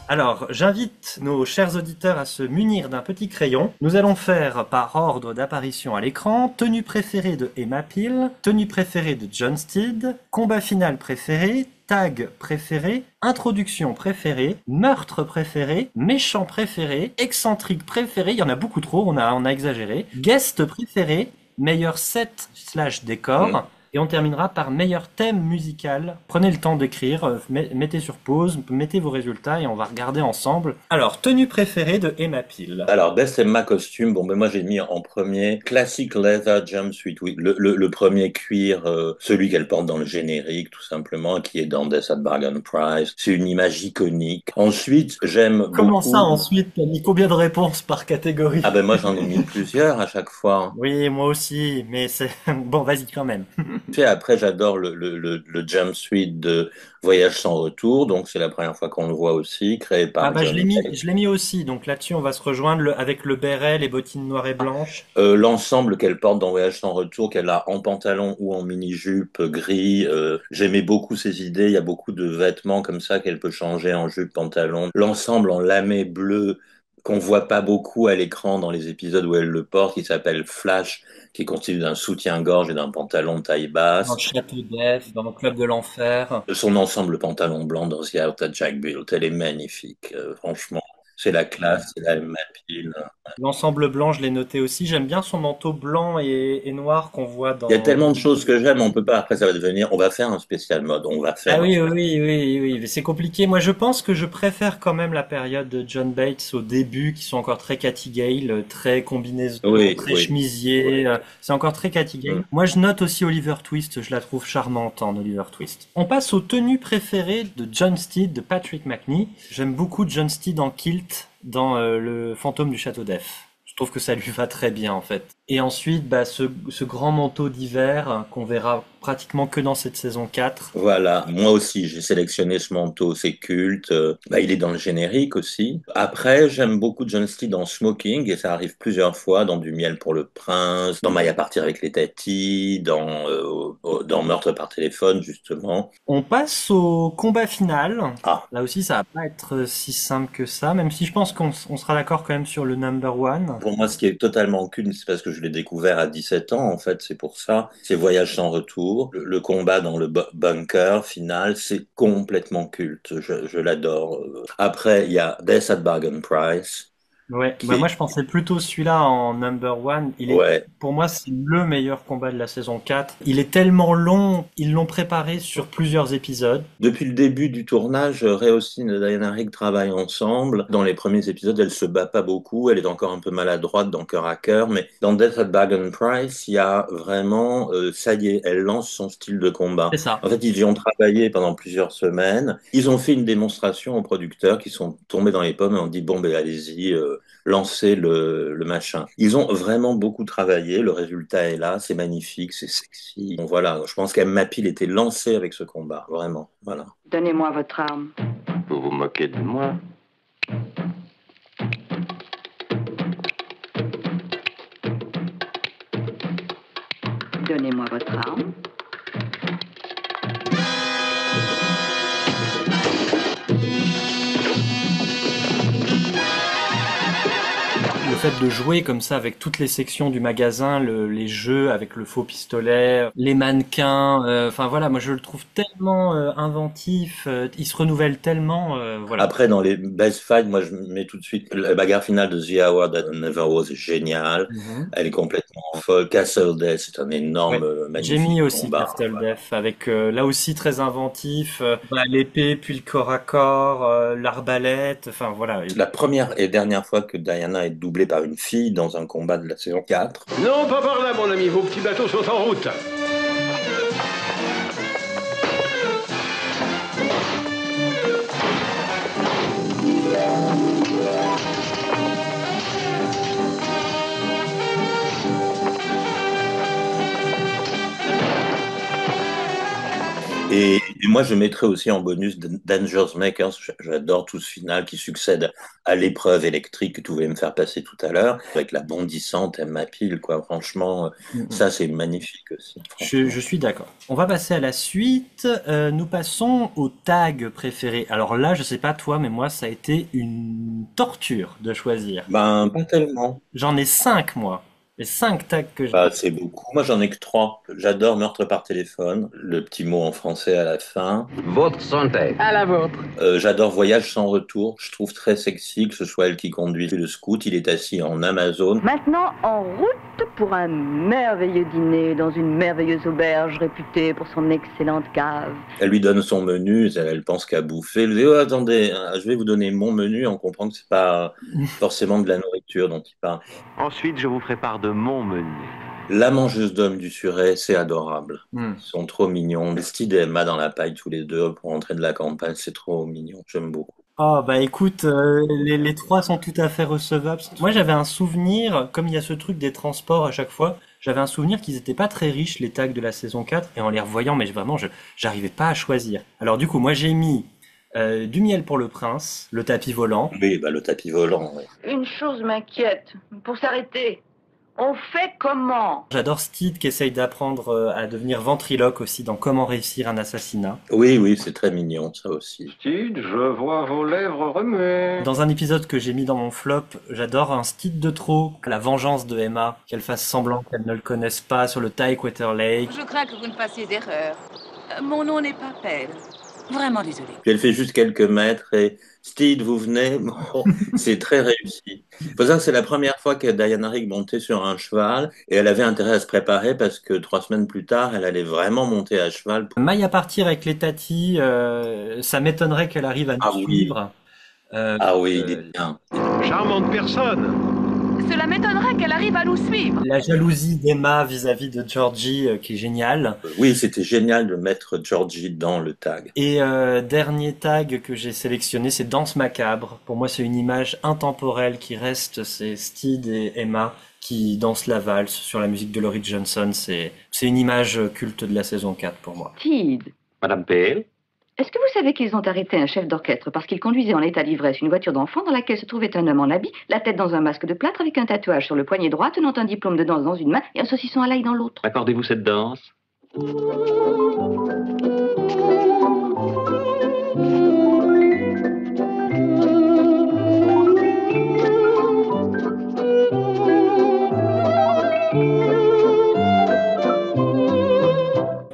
Alors, j'invite nos chers auditeurs à se munir d'un petit crayon. Nous allons faire par ordre d'apparition à l'écran, tenue préférée de Emma Peel, tenue préférée de John Steed, combat final préféré, tag préféré, introduction préférée, meurtre préféré, méchant préféré, excentrique préféré, il y en a beaucoup trop, on a exagéré, guest préféré, meilleur set/décor, et on terminera par meilleur thème musical. Prenez le temps d'écrire, mettez sur pause, mettez vos résultats et on va regarder ensemble. Alors, tenue préférée de Emma Peel.
Alors, Best Emma costume, bon, ben moi j'ai mis en premier Classic Leather Jumpsuit, oui, le premier cuir, celui qu'elle porte dans le générique, tout simplement, qui est dans Death at Bargain Price. C'est une image iconique. Ensuite, j'aime
Comment
beaucoup...
ça, ensuite? T'as mis combien de réponses par catégorie?
Ah ben moi j'en ai mis plusieurs à chaque fois.
Oui, moi aussi, mais c'est... Bon, vas-y quand même.
Puis après, j'adore le jumpsuit de Voyage sans retour, donc c'est la première fois qu'on le voit aussi, créé par
Ah bah
Johnny Cage.
je l'ai mis aussi, donc là-dessus on va se rejoindre avec le béret, les bottines noires et blanches.
L'ensemble qu'elle porte dans Voyage sans retour, qu'elle a en pantalon ou en mini-jupe gris, j'aimais beaucoup ses idées, il y a beaucoup de vêtements comme ça qu'elle peut changer en jupe, pantalon. L'ensemble en lamé bleu, qu'on voit pas beaucoup à l'écran dans les épisodes où elle le porte, qui s'appelle Flash, qui est constitué d'un soutien-gorge et d'un pantalon taille basse.
Dans le Château d'Ef, dans le Club de l'Enfer.
Son ensemble pantalon blanc dans The Out at Jack Built, elle est magnifique, franchement. C'est la classe, c'est la Peel.
L'ensemble blanc, je l'ai noté aussi. J'aime bien son manteau blanc et noir qu'on voit dans...
Il y a tellement de choses que j'aime, on peut pas, après ça va devenir, on va faire un spécial mode, on va faire...
Ah oui, mais c'est compliqué. Moi, je pense que je préfère quand même la période de John Bates au début, qui sont encore très Cathy Gale, très combinaison, très chemisier. C'est encore très Cathy Gale. Moi, je note aussi Oliver Twist, je la trouve charmante en Oliver Twist. On passe aux tenues préférées de John Steed, de Patrick Macnee. J'aime beaucoup John Steed en kilt dans le fantôme du château d'Ef. Je trouve que ça lui va très bien en fait. Et ensuite, bah, ce grand manteau d'hiver qu'on verra pratiquement que dans cette saison 4.
Voilà, moi aussi j'ai sélectionné ce manteau, c'est culte, il est dans le générique aussi. Après, j'aime beaucoup John Steed dans Smoking, et ça arrive plusieurs fois, dans Du miel pour le prince, dans Maille à partir avec les tatis, dans Meurtre par téléphone justement.
On passe au combat final.
Ah.
Là aussi, ça va pas être si simple que ça, même si je pense qu'on sera d'accord quand même sur le number one.
Pour moi, ce qui est totalement culte, c'est parce que je l'ai découvert à 17 ans, en fait, c'est pour ça. C'est Voyage sans retour. Le combat dans le bunker final, c'est complètement culte. Je l'adore. Après, il y a Death at Bargain Price.
Ouais,
qui
bah
est-
moi je pensais plutôt celui-là en number one.
Ouais.
Pour moi, c'est le meilleur combat de la saison 4. Il est tellement long, ils l'ont préparé sur plusieurs épisodes.
Depuis le début du tournage, Ray Austin et Diana Rigg travaillent ensemble. Dans les premiers épisodes, elle se bat pas beaucoup. Elle est encore un peu maladroite dans Cœur à cœur. Mais dans Death at Bargain Price, il y a vraiment, ça y est, elle lance son style de combat.
C'est ça.
En fait, ils y ont travaillé pendant plusieurs semaines. Ils ont fait une démonstration aux producteurs qui sont tombés dans les pommes et ont dit, bon, ben, allez-y, lancez le machin. Ils ont vraiment beaucoup travaillé. Le résultat est là. C'est magnifique. C'est sexy. Bon, voilà. Je pense qu'Emma Peel était lancée avec ce combat. Vraiment. Voilà.
Donnez-moi votre arme.
Vous vous moquez de moi?
Donnez-moi votre arme.
Le fait de jouer comme ça avec toutes les sections du magasin, les jeux avec le faux pistolet, les mannequins, enfin voilà, moi je le trouve tellement inventif, il se renouvelle tellement, voilà.
Après, dans les best fights, moi, je mets tout de suite la bagarre finale de The Hour That Never Was est géniale.
Mhm.
Elle est complètement folle. Castle Death, c'est un énorme,
Ouais. J'ai
magnifique
mis aussi
combat.
Castle Death avec là aussi très inventif, l'épée puis le corps à corps, l'arbalète, enfin voilà.
La première et dernière fois que Diana est doublée par une fille dans un combat de la saison 4.
Non, pas par là, mon ami. Vos petits bateaux sont en route.
Et moi, je mettrais aussi en bonus Dangerous Makers. J'adore tout ce final qui succède à l'épreuve électrique que tu voulais me faire passer tout à l'heure, avec la bondissante Emma Peel, quoi. Franchement, ça, c'est magnifique aussi.
Je suis d'accord. On va passer à la suite. Nous passons au tag préféré. Alors là, je sais pas toi, mais moi, ça a été une torture de choisir.
Ben, pas tellement.
J'en ai 5, moi. Les 5 tags que j'ai.
Bah, c'est beaucoup. Moi, j'en ai que 3. J'adore Meurtre par téléphone, le petit mot en français à la fin.
Votre santé.
À la vôtre.
J'adore Voyage sans retour. Je trouve très sexy que ce soit elle qui conduit le scout. Il est assis en Amazon.
Maintenant, en route pour un merveilleux dîner dans une merveilleuse auberge réputée pour son excellente cave.
Elle lui donne son menu. Elle pense qu'à bouffer. Elle lui dit, oh, attendez, je vais vous donner mon menu. On comprend que c'est pas forcément de la nourriture dont il parle.
Ensuite, je vous prépare de mon menu.
La mangeuse d'hommes du Surrey, c'est adorable.
Mm.
Ils sont trop mignons. Steve et Emma dans la paille tous les deux pour rentrer de la campagne, c'est trop mignon. J'aime beaucoup.
Oh bah écoute, les 3 sont tout à fait recevables. Moi j'avais un souvenir, comme il y a ce truc des transports à chaque fois, j'avais un souvenir qu'ils étaient pas très riches les tags de la saison 4 et en les revoyant, mais vraiment j'arrivais pas à choisir. Alors du coup moi j'ai mis du miel pour le prince, le tapis volant.
Oui, bah le tapis volant. Oui.
Une chose m'inquiète. Pour s'arrêter, on fait comment?
J'adore Steed qui essaye d'apprendre à devenir ventriloque aussi dans Comment réussir un assassinat.
Oui, oui, c'est très mignon ça aussi.
Steve, je vois vos lèvres remuer.
Dans un épisode que j'ai mis dans mon flop, j'adore un Steed de trop, la vengeance de Emma, qu'elle fasse semblant qu'elle ne le connaisse pas sur le Tydewater Lake.
Je crains que vous ne fassiez d'erreur. Mon nom n'est pas Pell. Vraiment désolé.
Puis elle fait juste quelques mètres et Steve, vous venez. Bon, c'est très réussi. Il faut savoir que c'est la première fois que Diana Rigg montait sur un cheval et elle avait intérêt à se préparer parce que 3 semaines plus tard, elle allait vraiment monter à cheval.
Maille à partir avec les tatis, ça m'étonnerait qu'elle arrive à nous suivre.
Ah oui, il est bien.
Charmante personne.
Cela m'étonnerait qu'elle arrive à nous suivre.
La jalousie d'Emma vis-à-vis de Georgie qui est géniale.
Oui, c'était génial de mettre Georgie dans le tag.
Et dernier tag que j'ai sélectionné, c'est Danse macabre. Pour moi, c'est une image intemporelle qui reste, c'est Steed et Emma qui dansent la valse sur la musique de Laurie Johnson. C'est une image culte de la saison 4 pour moi.
Steed,
Madame Pell?
est-ce que vous savez qu'ils ont arrêté un chef d'orchestre parce qu'il conduisait en état d'ivresse une voiture d'enfant dans laquelle se trouvait un homme en habit, la tête dans un masque de plâtre avec un tatouage sur le poignet droit, tenant un diplôme de danse dans une main et un saucisson à l'ail dans l'autre?
Accordez-vous cette danse?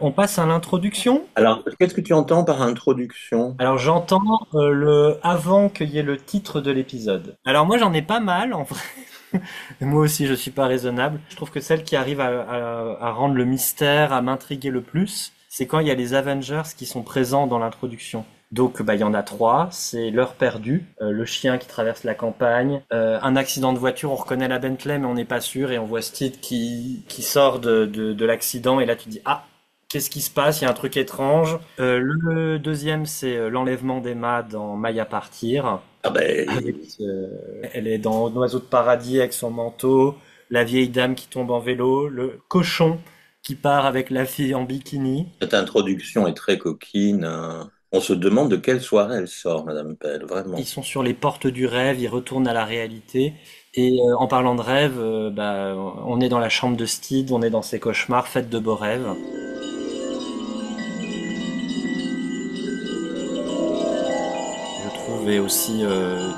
On passe à l'introduction.
Alors, qu'est-ce que tu entends par introduction?
Alors j'entends le avant qu'il y ait le titre de l'épisode. Alors moi j'en ai pas mal en vrai. Moi aussi je suis pas raisonnable. Je trouve que celle qui arrive à rendre le mystère, à m'intriguer le plus, c'est quand il y a les Avengers qui sont présents dans l'introduction. Donc il y en a 3, c'est l'heure perdue, le chien qui traverse la campagne, un accident de voiture, on reconnaît la Bentley mais on n'est pas sûr et on voit Steed qui sort de l'accident et là tu dis ah, qu'est-ce qui se passe? Il y a un truc étrange. Le deuxième c'est l'enlèvement d'Emma dans Maille à partir.
Ah ben,
Elle est dans Oiseau de paradis avec son manteau, la vieille dame qui tombe en vélo, le cochon qui part avec la fille en bikini.
cette introduction est très coquine. On se demande de quelle soirée elle sort, Madame Pell, vraiment.
Ils sont sur les portes du rêve, ils retournent à la réalité. Et en parlant de rêve, on est dans la chambre de Steed, on est dans ses cauchemars, fête de beaux rêves. Je trouvais aussi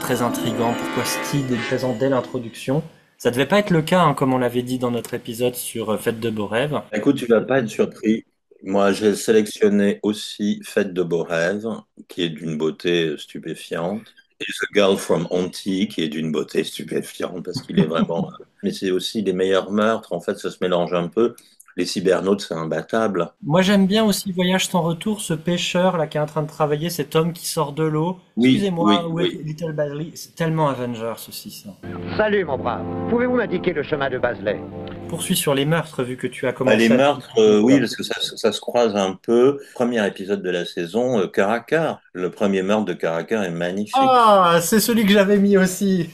très intriguant pourquoi Steed est présent dès l'introduction. Ça devait pas être le cas, comme on l'avait dit dans notre épisode sur Fête de beaux rêves.
Écoute, tu vas pas être surpris. Moi, j'ai sélectionné aussi Fête de beaux rêves, qui est d'une beauté stupéfiante, et The Girl from Auntie, qui est d'une beauté stupéfiante, parce qu'il est vraiment... Mais c'est aussi les meilleurs meurtres, en fait, ça se mélange un peu. Les cybernautes, c'est imbattable.
Moi j'aime bien aussi Voyage sans retour, ce pêcheur là qui est en train de travailler, cet homme qui sort de l'eau.
Oui,
Excusez-moi,
oui,
où est
oui.
Little Basley? C'est tellement Avengers aussi ça.
Salut, mon brave. Pouvez-vous m'indiquer le chemin de Basley?
Poursuis sur les meurtres vu que tu as
Bah,
commencé.
les meurtres, oui, parce que ça se croise un peu. Premier épisode de la saison, cœur à cœur. Le premier meurtre de cœur à cœur est magnifique.
Ah, c'est celui que j'avais mis aussi.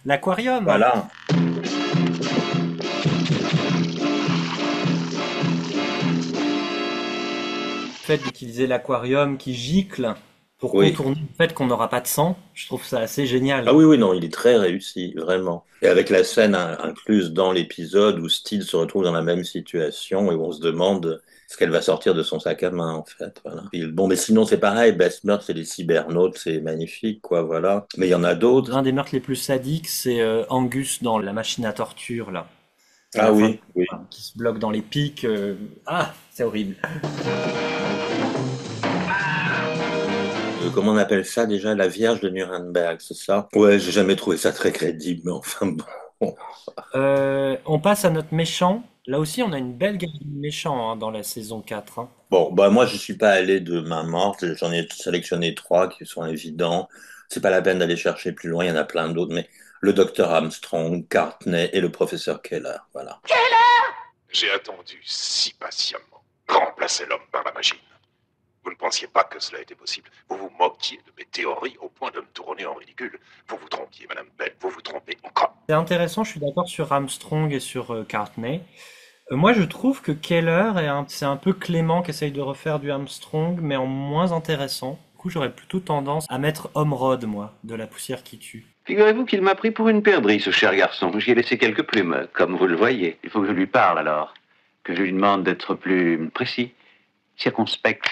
L'aquarium.
Voilà.
Le fait d'utiliser l'aquarium qui gicle pour
Oui.
contourner le fait qu'on n'aura pas de sang, je trouve ça assez génial.
Ah oui, oui, non, il est très réussi, vraiment. Et avec la scène incluse dans l'épisode où Steele se retrouve dans la même situation et où on se demande ce qu'elle va sortir de son sac à main, en fait. Voilà. Bon, mais sinon, c'est pareil, Best Meurtre, c'est les cybernautes, c'est magnifique, quoi, voilà. Mais il y en a d'autres.
Un des meurtres les plus sadiques, c'est Angus dans la machine à torture, là. À
Ah
la
oui,
fin,
oui.
qui se bloque dans les pics. Ah, c'est horrible.
Comment on appelle ça déjà? La Vierge de Nuremberg, c'est ça? Ouais, j'ai jamais trouvé ça très crédible, mais enfin bon.
On passe à notre méchant. Là aussi, on a une belle galerie de méchants dans la saison 4. Hein.
Bon, bah moi je suis pas allé de main morte, j'en ai sélectionné 3 qui sont évidents. C'est pas la peine d'aller chercher plus loin, il y en a plein d'autres, mais le docteur Armstrong, Cartney et le professeur Keller, voilà.
J'ai attendu si patiemment. Remplacer l'homme par la machine. Vous ne pensiez pas que cela était possible. Vous vous moquiez de mes théories au point de me tourner en ridicule. Vous vous trompiez, Madame Bell, vous vous trompez encore.
C'est intéressant, je suis d'accord sur Armstrong et sur Cartney. Moi, je trouve que Keller c'est un peu Clément qui essaye de refaire du Armstrong, mais en moins intéressant. Du coup, j'aurais plutôt tendance à mettre Homrod, moi, de La poussière qui tue.
Figurez-vous qu'il m'a pris pour une perdrix, ce cher garçon. J'y ai laissé quelques plumes, comme vous le voyez. Il faut que je lui parle alors. Que je lui demande d'être plus précis, circonspect.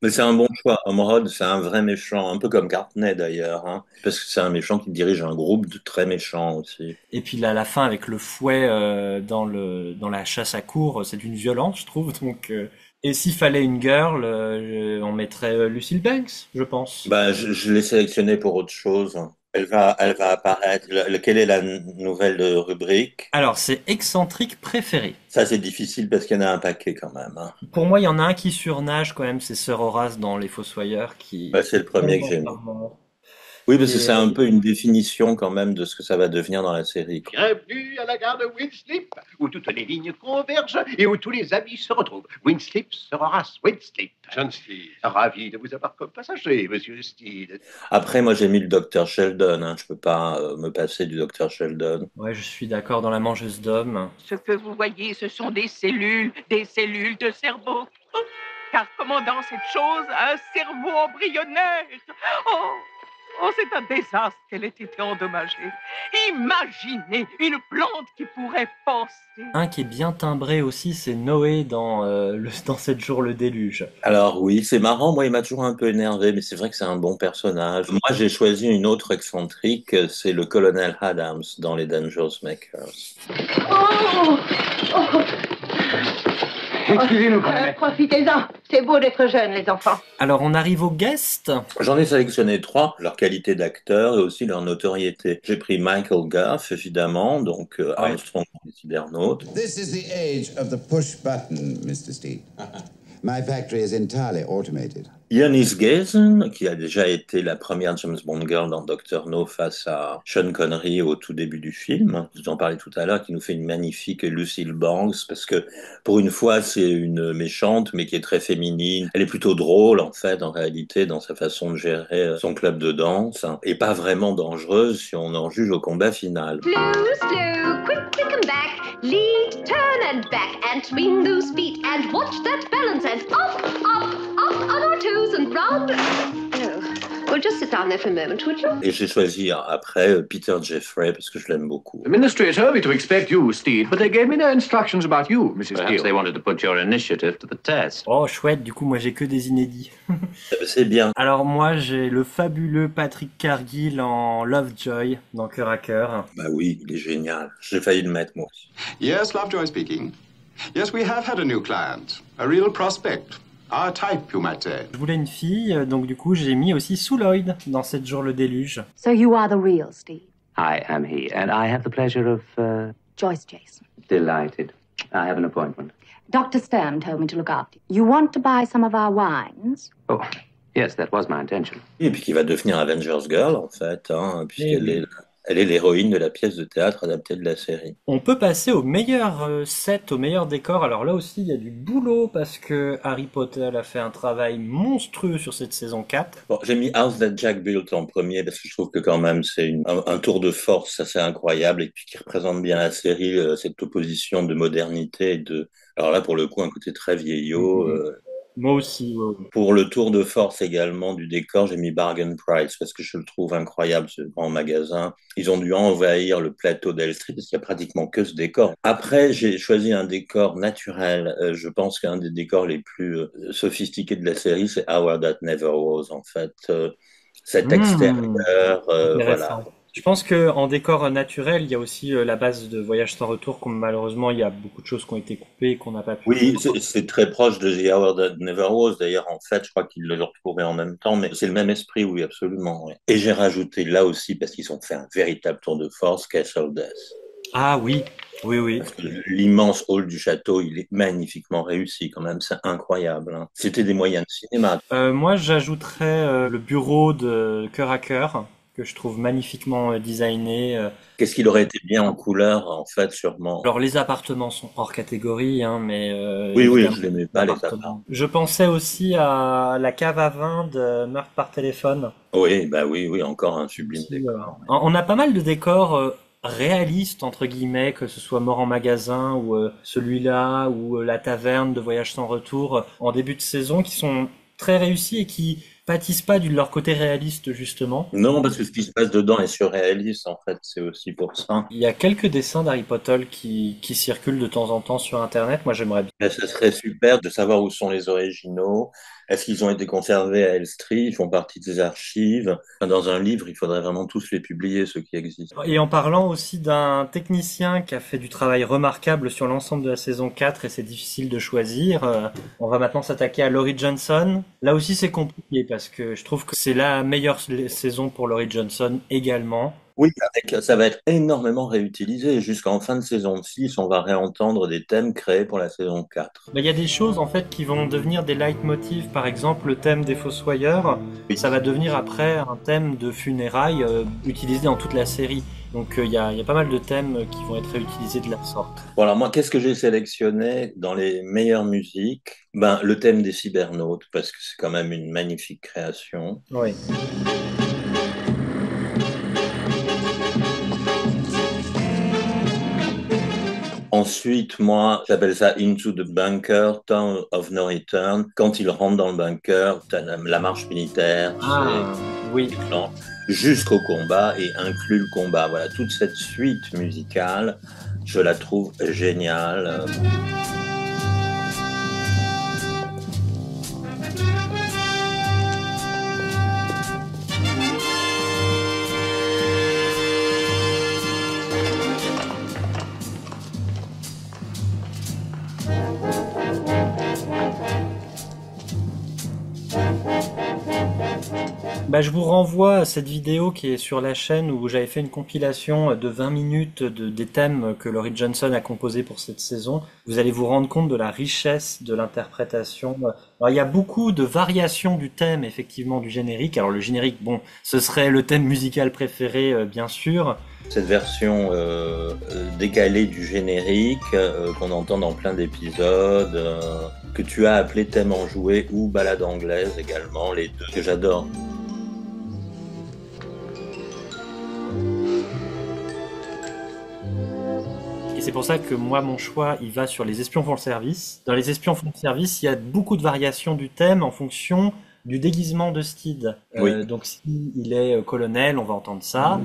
Mais c'est un bon choix. Homrod, c'est un vrai méchant, un peu comme Cartney d'ailleurs, hein, parce que c'est un méchant qui dirige un groupe de très méchants aussi.
Et puis là, à la fin, avec le fouet dans la chasse à courre, c'est d'une violence, je trouve. Donc, et s'il fallait une girl, on mettrait Lucille Banks, je pense.
Bah, je l'ai sélectionné pour autre chose. Elle va apparaître. Quelle est la nouvelle rubrique?
Alors, c'est excentrique préféré.
Ça, c'est difficile parce qu'il y en a un paquet quand même. Hein.
Pour moi, il y en a un qui surnage quand même, c'est Sir Horace dans Les Fossoyeurs qui...
Bah, c'est le premier que j'ai mis. Oui, parce que c'est un peu une définition quand même de ce que ça va devenir dans la série. Quoi.
Bienvenue à la gare de Winslip, où toutes les lignes convergent et où tous les amis se retrouvent. Winslip Sir Horace Winslip.
John Steed.
Ravi de vous avoir comme passager, monsieur Steed.
Après, moi, j'ai mis le docteur Sheldon. Hein. Je peux pas me passer du docteur Sheldon.
Ouais, je suis d'accord dans La mangeuse d'hommes.
Ce que vous voyez, ce sont des cellules de cerveau. Oh, car commandant cette chose, un cerveau embryonnaire. Oh, c'est un désastre qu'elle ait été endommagée. Imaginez une plante qui pourrait penser.
Un qui est bien timbré aussi, c'est Noé dans 7 jours le déluge.
Alors oui, c'est marrant. Moi, il m'a toujours un peu énervé, mais c'est vrai que c'est un bon personnage. Moi, j'ai choisi une autre excentrique. C'est le colonel Adams dans les Dangerous Makers.
Oh, oh.
Excusez-nous, colonel.
Profitez-en. C'est beau d'être jeune, les enfants.
Alors on arrive aux guests.
J'en ai sélectionné 3, leur qualité d'acteur et aussi leur notoriété. J'ai pris Michael Gough, évidemment, donc Armstrong des cybernautes.
This is the age of the push button, Mr. Steed. My factory is entirely automated.
Eunice Gayson, qui a déjà été la première James Bond girl dans Dr. No face à Sean Connery au tout début du film. Je vous en parlais tout à l'heure, qui nous fait une magnifique Lucille Banks, parce que pour une fois, c'est une méchante, mais qui est très féminine. Elle est plutôt drôle, en fait, en réalité, dans sa façon de gérer son club de danse, hein, et pas vraiment dangereuse si on en juge au combat final.
Slow, slow, quickly come back, lead, turn and back, and swing those feet, and watch that balance, and up, up, up on our toes and round. No, well, just sit down there for a moment, would you?
Et j'ai choisi après Peter Jeffrey parce que je l'aime beaucoup.
The ministry told me to expect you, Steed, but they gave me no instructions about you, Mrs.
Perhaps
Steele.
they wanted to put your initiative to the test.
Oh chouette, du coup moi j'ai que des inédits.
C'est bien.
Alors moi j'ai le fabuleux Patrick Cargill en Lovejoy dans Cœur à Cœur.
Bah oui, il est génial. J'ai failli le mettre moi aussi.
Yes, Lovejoy speaking. Yes, we have had a new client. A real prospect. Our type, you might say.
Je voulais une fille, donc du coup j'ai mis aussi Sue Lloyd dans 7 jours le déluge.
So you are the real Steve.
I am he, and I have the pleasure of,
Joyce Jason.
delighted. I have an appointment.
Dr. Stern told me to look after you. You want to buy some of our wines?
Oh, yes, that was my intention.
Et puis qui va devenir Avengers Girl en fait, hein, puisqu'elle elle est l'héroïne de la pièce de théâtre adaptée de la série.
On peut passer au meilleur set, au meilleur décor. Alors là aussi, il y a du boulot parce que Harry Potter a fait un travail monstrueux sur cette saison 4.
Bon, j'ai mis House That Jack Built en premier parce que je trouve que quand même c'est un tour de force assez incroyable et puis qui représente bien la série, cette opposition de modernité et de... Alors là, pour le coup, un côté très vieillot.
Moi aussi. Ouais.
Pour le tour de force également du décor, j'ai mis Bargain Price parce que je le trouve incroyable ce grand magasin. Ils ont dû envahir le plateau d'Elstree parce qu'il y a pratiquement que ce décor. Après, j'ai choisi un décor naturel. Je pense qu'un des décors les plus sophistiqués de la série, c'est Our That Never Was en fait. Cet extérieur, voilà.
Je pense que en décor naturel, il y a aussi la base de Voyage sans retour, comme malheureusement il y a beaucoup de choses qui ont été coupées et qu'on n'a pas pu.
Oui, c'est très proche de The Hour That Never Was. D'ailleurs, en fait, je crois qu'ils le retrouvaient en même temps, mais c'est le même esprit, oui, absolument. Oui. Et j'ai rajouté là aussi, parce qu'ils ont fait un véritable tour de force, Castle Death.
Ah oui, oui, oui.
L'immense hall du château, il est magnifiquement réussi quand même, c'est incroyable. Hein. C'était des moyens de cinéma.
Moi, j'ajouterais le bureau de Cœur à Cœur, que je trouve magnifiquement designé.
Qu'est-ce qu'il aurait été bien en couleur, en fait, sûrement.
Alors, les appartements sont hors catégorie, hein, mais...
oui, je n'aimais pas, les appartements.
Je pensais aussi à la cave à vin de Meurtre par téléphone.
Oui, bah oui, encore un sublime décor.
On a pas mal de décors réalistes, entre guillemets, que ce soit Mort en magasin, ou celui-là, ou la taverne de Voyage sans retour, en début de saison, qui sont très réussis et qui pâtissent pas de leur côté réaliste, justement.
Non, parce que ce qui se passe dedans est surréaliste, en fait, c'est aussi pour ça.
Il y a quelques dessins d'Harry Potter qui circulent de temps en temps sur Internet, moi j'aimerais bien.
Ben, ça serait super de savoir où sont les originaux. Est-ce qu'ils ont été conservés à Elstree? Ils font partie des archives. Dans un livre, il faudrait vraiment tous les publier, ceux qui existent.
Et en parlant aussi d'un technicien qui a fait du travail remarquable sur l'ensemble de la saison 4, et c'est difficile de choisir, on va maintenant s'attaquer à Laurie Johnson. Là aussi c'est compliqué parce que je trouve que c'est la meilleure saison pour Laurie Johnson également.
Oui, ça va être énormément réutilisé. Jusqu'en fin de saison 6, on va réentendre des thèmes créés pour la saison 4.
Il y a des choses en fait qui vont devenir des leitmotifs. Par exemple, le thème des Fossoyeurs, ça va devenir après un thème de funérailles utilisé dans toute la série. Donc il y a pas mal de thèmes qui vont être réutilisés de la sorte.
Voilà, moi, qu'est-ce que j'ai sélectionné dans les meilleures musiques? Le thème des cybernautes, parce que c'est quand même une magnifique création.
Oui.
Ensuite, moi, j'appelle ça Into the Bunker, Town of No Return. Quand il rentre dans le bunker, t'as la marche militaire,
oui,
jusqu'au combat et inclut le combat. Voilà, toute cette suite musicale, je la trouve géniale.
Bah, je vous renvoie à cette vidéo qui est sur la chaîne où j'avais fait une compilation de 20 minutes des thèmes que Laurie Johnson a composés pour cette saison. Vous allez vous rendre compte de la richesse de l'interprétation. Alors, il y a beaucoup de variations du thème, effectivement, du générique. Alors, le générique, bon, ce serait le thème musical préféré, bien sûr.
Cette version décalée du générique qu'on entend dans plein d'épisodes, que tu as appelé thème enjoué ou balade anglaise également, les deux que j'adore.
Et c'est pour ça que moi, mon choix, il va sur Les Espions font le service. Dans Les Espions font le service, il y a beaucoup de variations du thème en fonction du déguisement de Steed.
Oui.
Donc, s'il est colonel, on va entendre ça.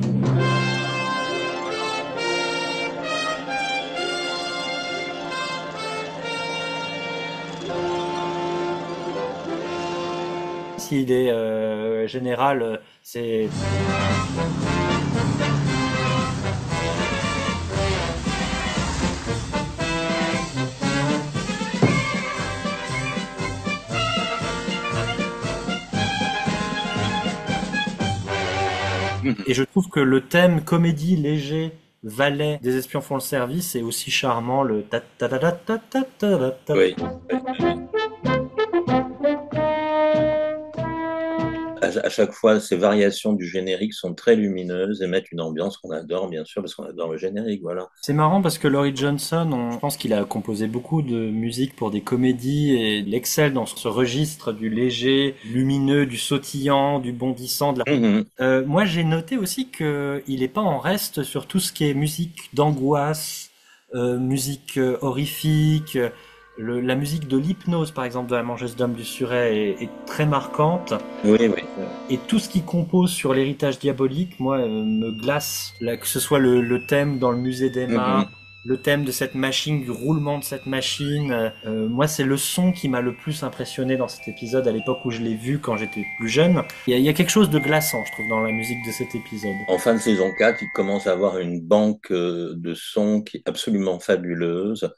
S'il est général, c'est... Et je trouve que le thème comédie léger, valet des espions font le service est aussi charmant, le ta ta ta ta ta ta ta ta.
Oui. À chaque fois, ces variations du générique sont très lumineuses et mettent une ambiance qu'on adore, bien sûr, parce qu'on adore le générique, voilà.
C'est marrant parce que Laurie Johnson, je pense qu'il a composé beaucoup de musique pour des comédies et il excelle dans ce registre du léger, lumineux, du sautillant, du bondissant. Moi, j'ai noté aussi qu'il est pas en reste sur tout ce qui est musique d'angoisse, musique horrifique. La musique de l'hypnose, par exemple, de la mangeuse d'hommes du Surrey est très marquante.
Oui, oui.
Et tout ce qu'il compose sur l'héritage diabolique, moi, me glace. Là, que ce soit le thème dans le musée d'Emma, le thème de cette machine, du roulement de cette machine. Moi, c'est le son qui m'a le plus impressionné dans cet épisode à l'époque où je l'ai vu quand j'étais plus jeune. Il y a quelque chose de glaçant, je trouve, dans la musique de cet épisode.
En fin de saison 4, il commence à avoir une banque de sons qui est absolument fabuleuse,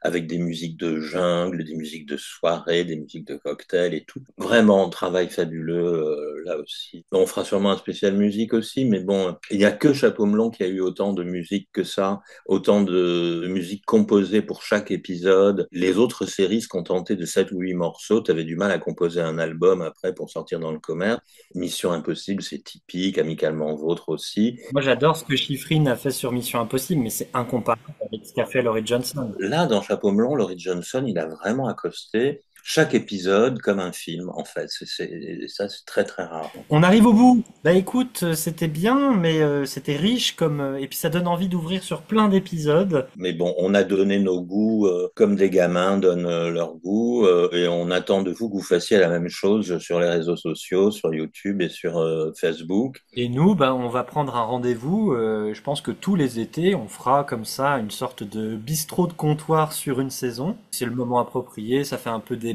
avec des musiques de jungle, des musiques de soirée, des musiques de cocktail et tout. Vraiment, un travail fabuleux là aussi. On fera sûrement un spécial musique aussi, mais bon, il n'y a que Chapeau Melon qui a eu autant de musique que ça, autant de musique composée pour chaque épisode. Les autres séries se contentaient de 7 ou 8 morceaux. Tu avais du mal à composer un album après pour sortir dans le commerce. Mission Impossible, c'est typique, Amicalement Vôtre aussi.
Moi, j'adore ce que Schifrin a fait sur Mission Impossible, mais c'est incomparable avec ce qu'a fait Laurie Johnson.
Là, dans Chapeau Melon, Laurie Johnson, il a vraiment accosté chaque épisode comme un film, en fait. Ça, c'est très, très rare.
On arrive au bout. Bah écoute, c'était bien, mais c'était riche et puis ça donne envie d'ouvrir sur plein d'épisodes.
Mais bon, on a donné nos goûts comme des gamins donnent leur goût, et on attend de vous que vous fassiez la même chose sur les réseaux sociaux, sur YouTube et sur Facebook.
Et nous, on va prendre un rendez-vous. Je pense que tous les étés, on fera comme ça une sorte de bistrot de comptoir sur une saison. C'est le moment approprié, ça fait un peu débat.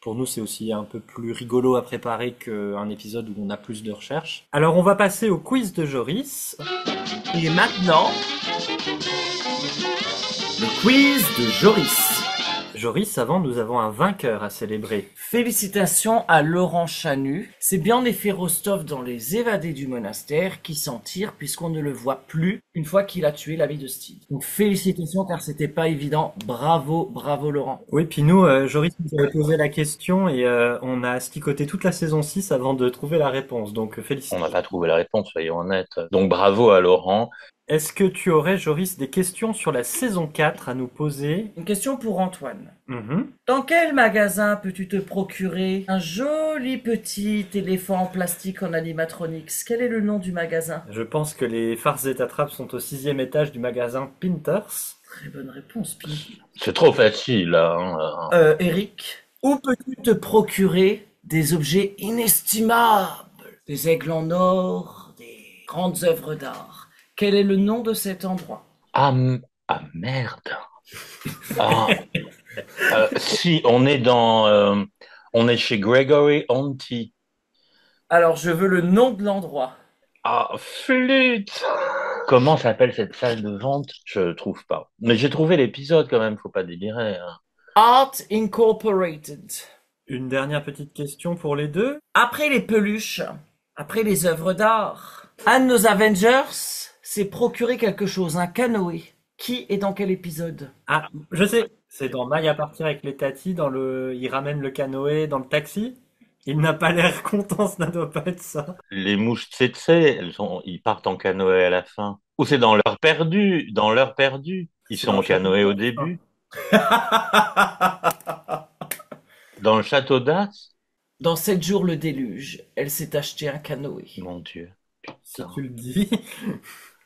Pour nous, c'est aussi un peu plus rigolo à préparer qu'un épisode où on a plus de recherche. Alors, on va passer au quiz de Joris.
Et maintenant, le quiz de Joris.
Joris, avant, nous avons un vainqueur à célébrer.
Félicitations à Laurent Chanu. C'est bien en effet Rostov dans Les Évadés du monastère qui s'en tire puisqu'on ne le voit plus une fois qu'il a tué l'ami de Steed. Donc félicitations car c'était pas évident. Bravo, bravo Laurent.
Oui, puis nous, Joris nous avait posé la question et on a asticoté toute la saison 6 avant de trouver la réponse. Donc félicitations.
On n'a pas trouvé la réponse, soyons honnêtes. Donc bravo à Laurent.
Est-ce que tu aurais, Joris, des questions sur la saison 4 à nous poser?
Une question pour Antoine. Dans quel magasin peux-tu te procurer un joli petit éléphant en plastique en animatronics? Quel est le nom du magasin?
Je pense que les farces et attrapes sont au 6e étage du magasin Pinters.
Très bonne réponse, Pi.
C'est trop facile, là.
Eric, où peux-tu te procurer des objets inestimables? Des aigles en or, des grandes œuvres d'art. Quel est le nom de cet endroit?
Merde. Si, on est chez Gregory Auntie.
Alors, je veux le nom de l'endroit.
Flûte. Comment s'appelle cette salle de vente? Je trouve pas. Mais j'ai trouvé l'épisode quand même, faut pas délirer.
Art Incorporated.
Une dernière petite question pour les deux.
Après les peluches, après les œuvres d'art, un de nos Avengers s'est procuré quelque chose, un canoë. Qui est dans quel épisode?
Ah, je sais. C'est dans Maille à partir avec les tatis, il ramène le canoë dans le taxi. Il n'a pas l'air content, ça ne doit pas être ça.
Les mouches tsetse, ils partent en canoë à la fin. Ou c'est dans l'heure perdue, Ils sont en canoë au début. Dans le château d'As.
Dans 7 jours le déluge, elle s'est acheté un canoë.
Mon Dieu.
Si tu le dis.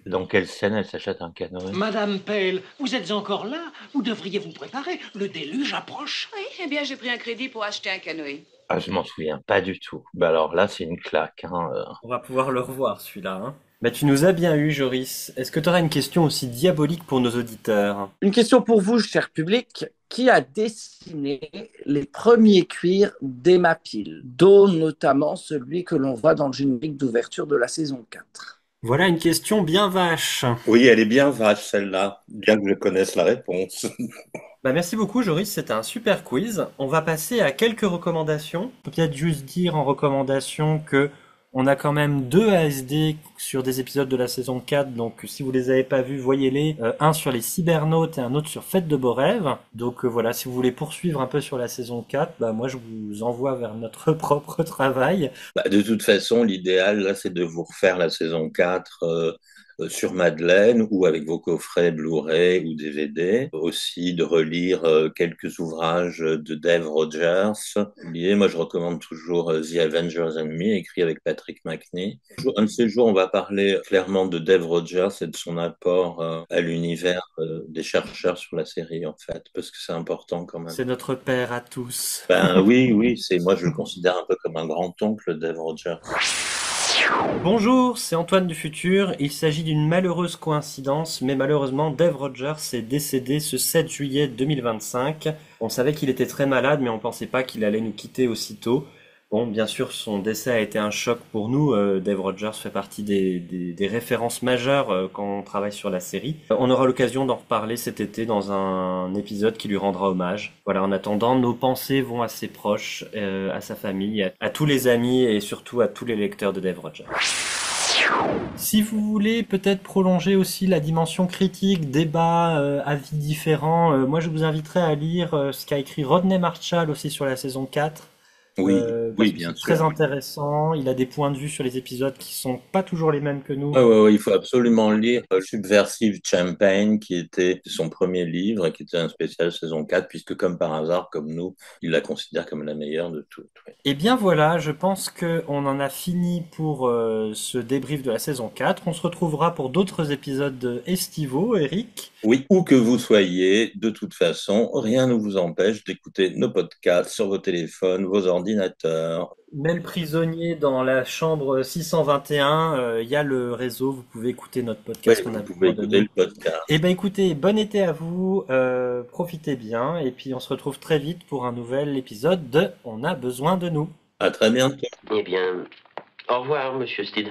Dans quelle scène elle s'achète un canoë?
Madame Pale, vous êtes encore là? Vous devriez vous préparer. Le déluge approche.
Oui, eh bien, j'ai pris un crédit pour acheter un canoë.
Ah, je m'en souviens pas du tout. Bah alors là, c'est une claque.
On va pouvoir le revoir, celui-là. Bah, tu nous as bien eu, Joris. Est-ce que tu auras une question aussi diabolique pour nos auditeurs?
Une question pour vous, cher public. Qui a dessiné les premiers cuirs d'Emma Peel, dont notamment celui que l'on voit dans le générique d'ouverture de la saison 4?
Voilà une question bien vache.
Oui, elle est bien vache, celle-là, bien que je connaisse la réponse.
Bah merci beaucoup, Joris, c'était un super quiz. On va passer à quelques recommandations. On peut peut-être juste dire en recommandation que on a quand même 2 ASD sur des épisodes de la saison 4, donc si vous les avez pas vus, voyez-les. Un sur les cybernautes et un autre sur Fête de Beaux Rêves. Donc voilà, si vous voulez poursuivre un peu sur la saison 4, bah moi je vous envoie vers notre propre travail.
Bah, de toute façon, l'idéal, là, c'est de vous refaire la saison 4 sur Madeleine ou avec vos coffrets Blu-ray ou DVD. Aussi de relire quelques ouvrages de Dave Rogers. Moi, je recommande toujours The Avengers and Me, écrit avec Patrick McNee. Un de ces jours, on va parler clairement de Dave Rogers et de son apport à l'univers des chercheurs sur la série, en fait, parce que c'est important quand même.
C'est notre père à tous.
Ben oui, moi je le considère un peu comme un grand-oncle, Dave Rogers.
Bonjour, c'est Antoine du futur. Il s'agit d'une malheureuse coïncidence, mais malheureusement, Dave Rogers est décédé ce 7 juillet 2025. On savait qu'il était très malade, mais on pensait pas qu'il allait nous quitter aussitôt. Bon, bien sûr, son décès a été un choc pour nous. Dave Rogers fait partie des références majeures quand on travaille sur la série. On aura l'occasion d'en reparler cet été dans un épisode qui lui rendra hommage. Voilà, en attendant, nos pensées vont à ses proches, à sa famille, à tous les amis et surtout à tous les lecteurs de Dave Rogers. Si vous voulez peut-être prolonger aussi la dimension critique, débat, avis différents, moi je vous inviterai à lire ce qu'a écrit Rodney Marshall aussi sur la saison 4.
Oui, bien sûr.
Très intéressant. Il a des points de vue sur les épisodes qui sont pas toujours les mêmes que nous.
Oui, il faut absolument lire Subversive Champagne, qui était son premier livre et qui était un spécial saison 4, puisque comme par hasard, comme nous, il la considère comme la meilleure de toutes. Oui.
Et bien voilà, je pense qu'on en a fini pour ce débrief de la saison 4. On se retrouvera pour d'autres épisodes estivaux, Eric.
Oui, où que vous soyez, de toute façon, rien ne vous empêche d'écouter nos podcasts sur vos téléphones, vos ordinateurs.
Mel prisonnier dans la chambre 621, il y a le réseau, vous pouvez écouter notre podcast.
Vous pouvez écouter le podcast.
Eh ben écoutez, bon été à vous, profitez bien, et puis on se retrouve très vite pour un nouvel épisode de On a besoin de nous.
À très bientôt.
Eh bien, au revoir, monsieur Steed.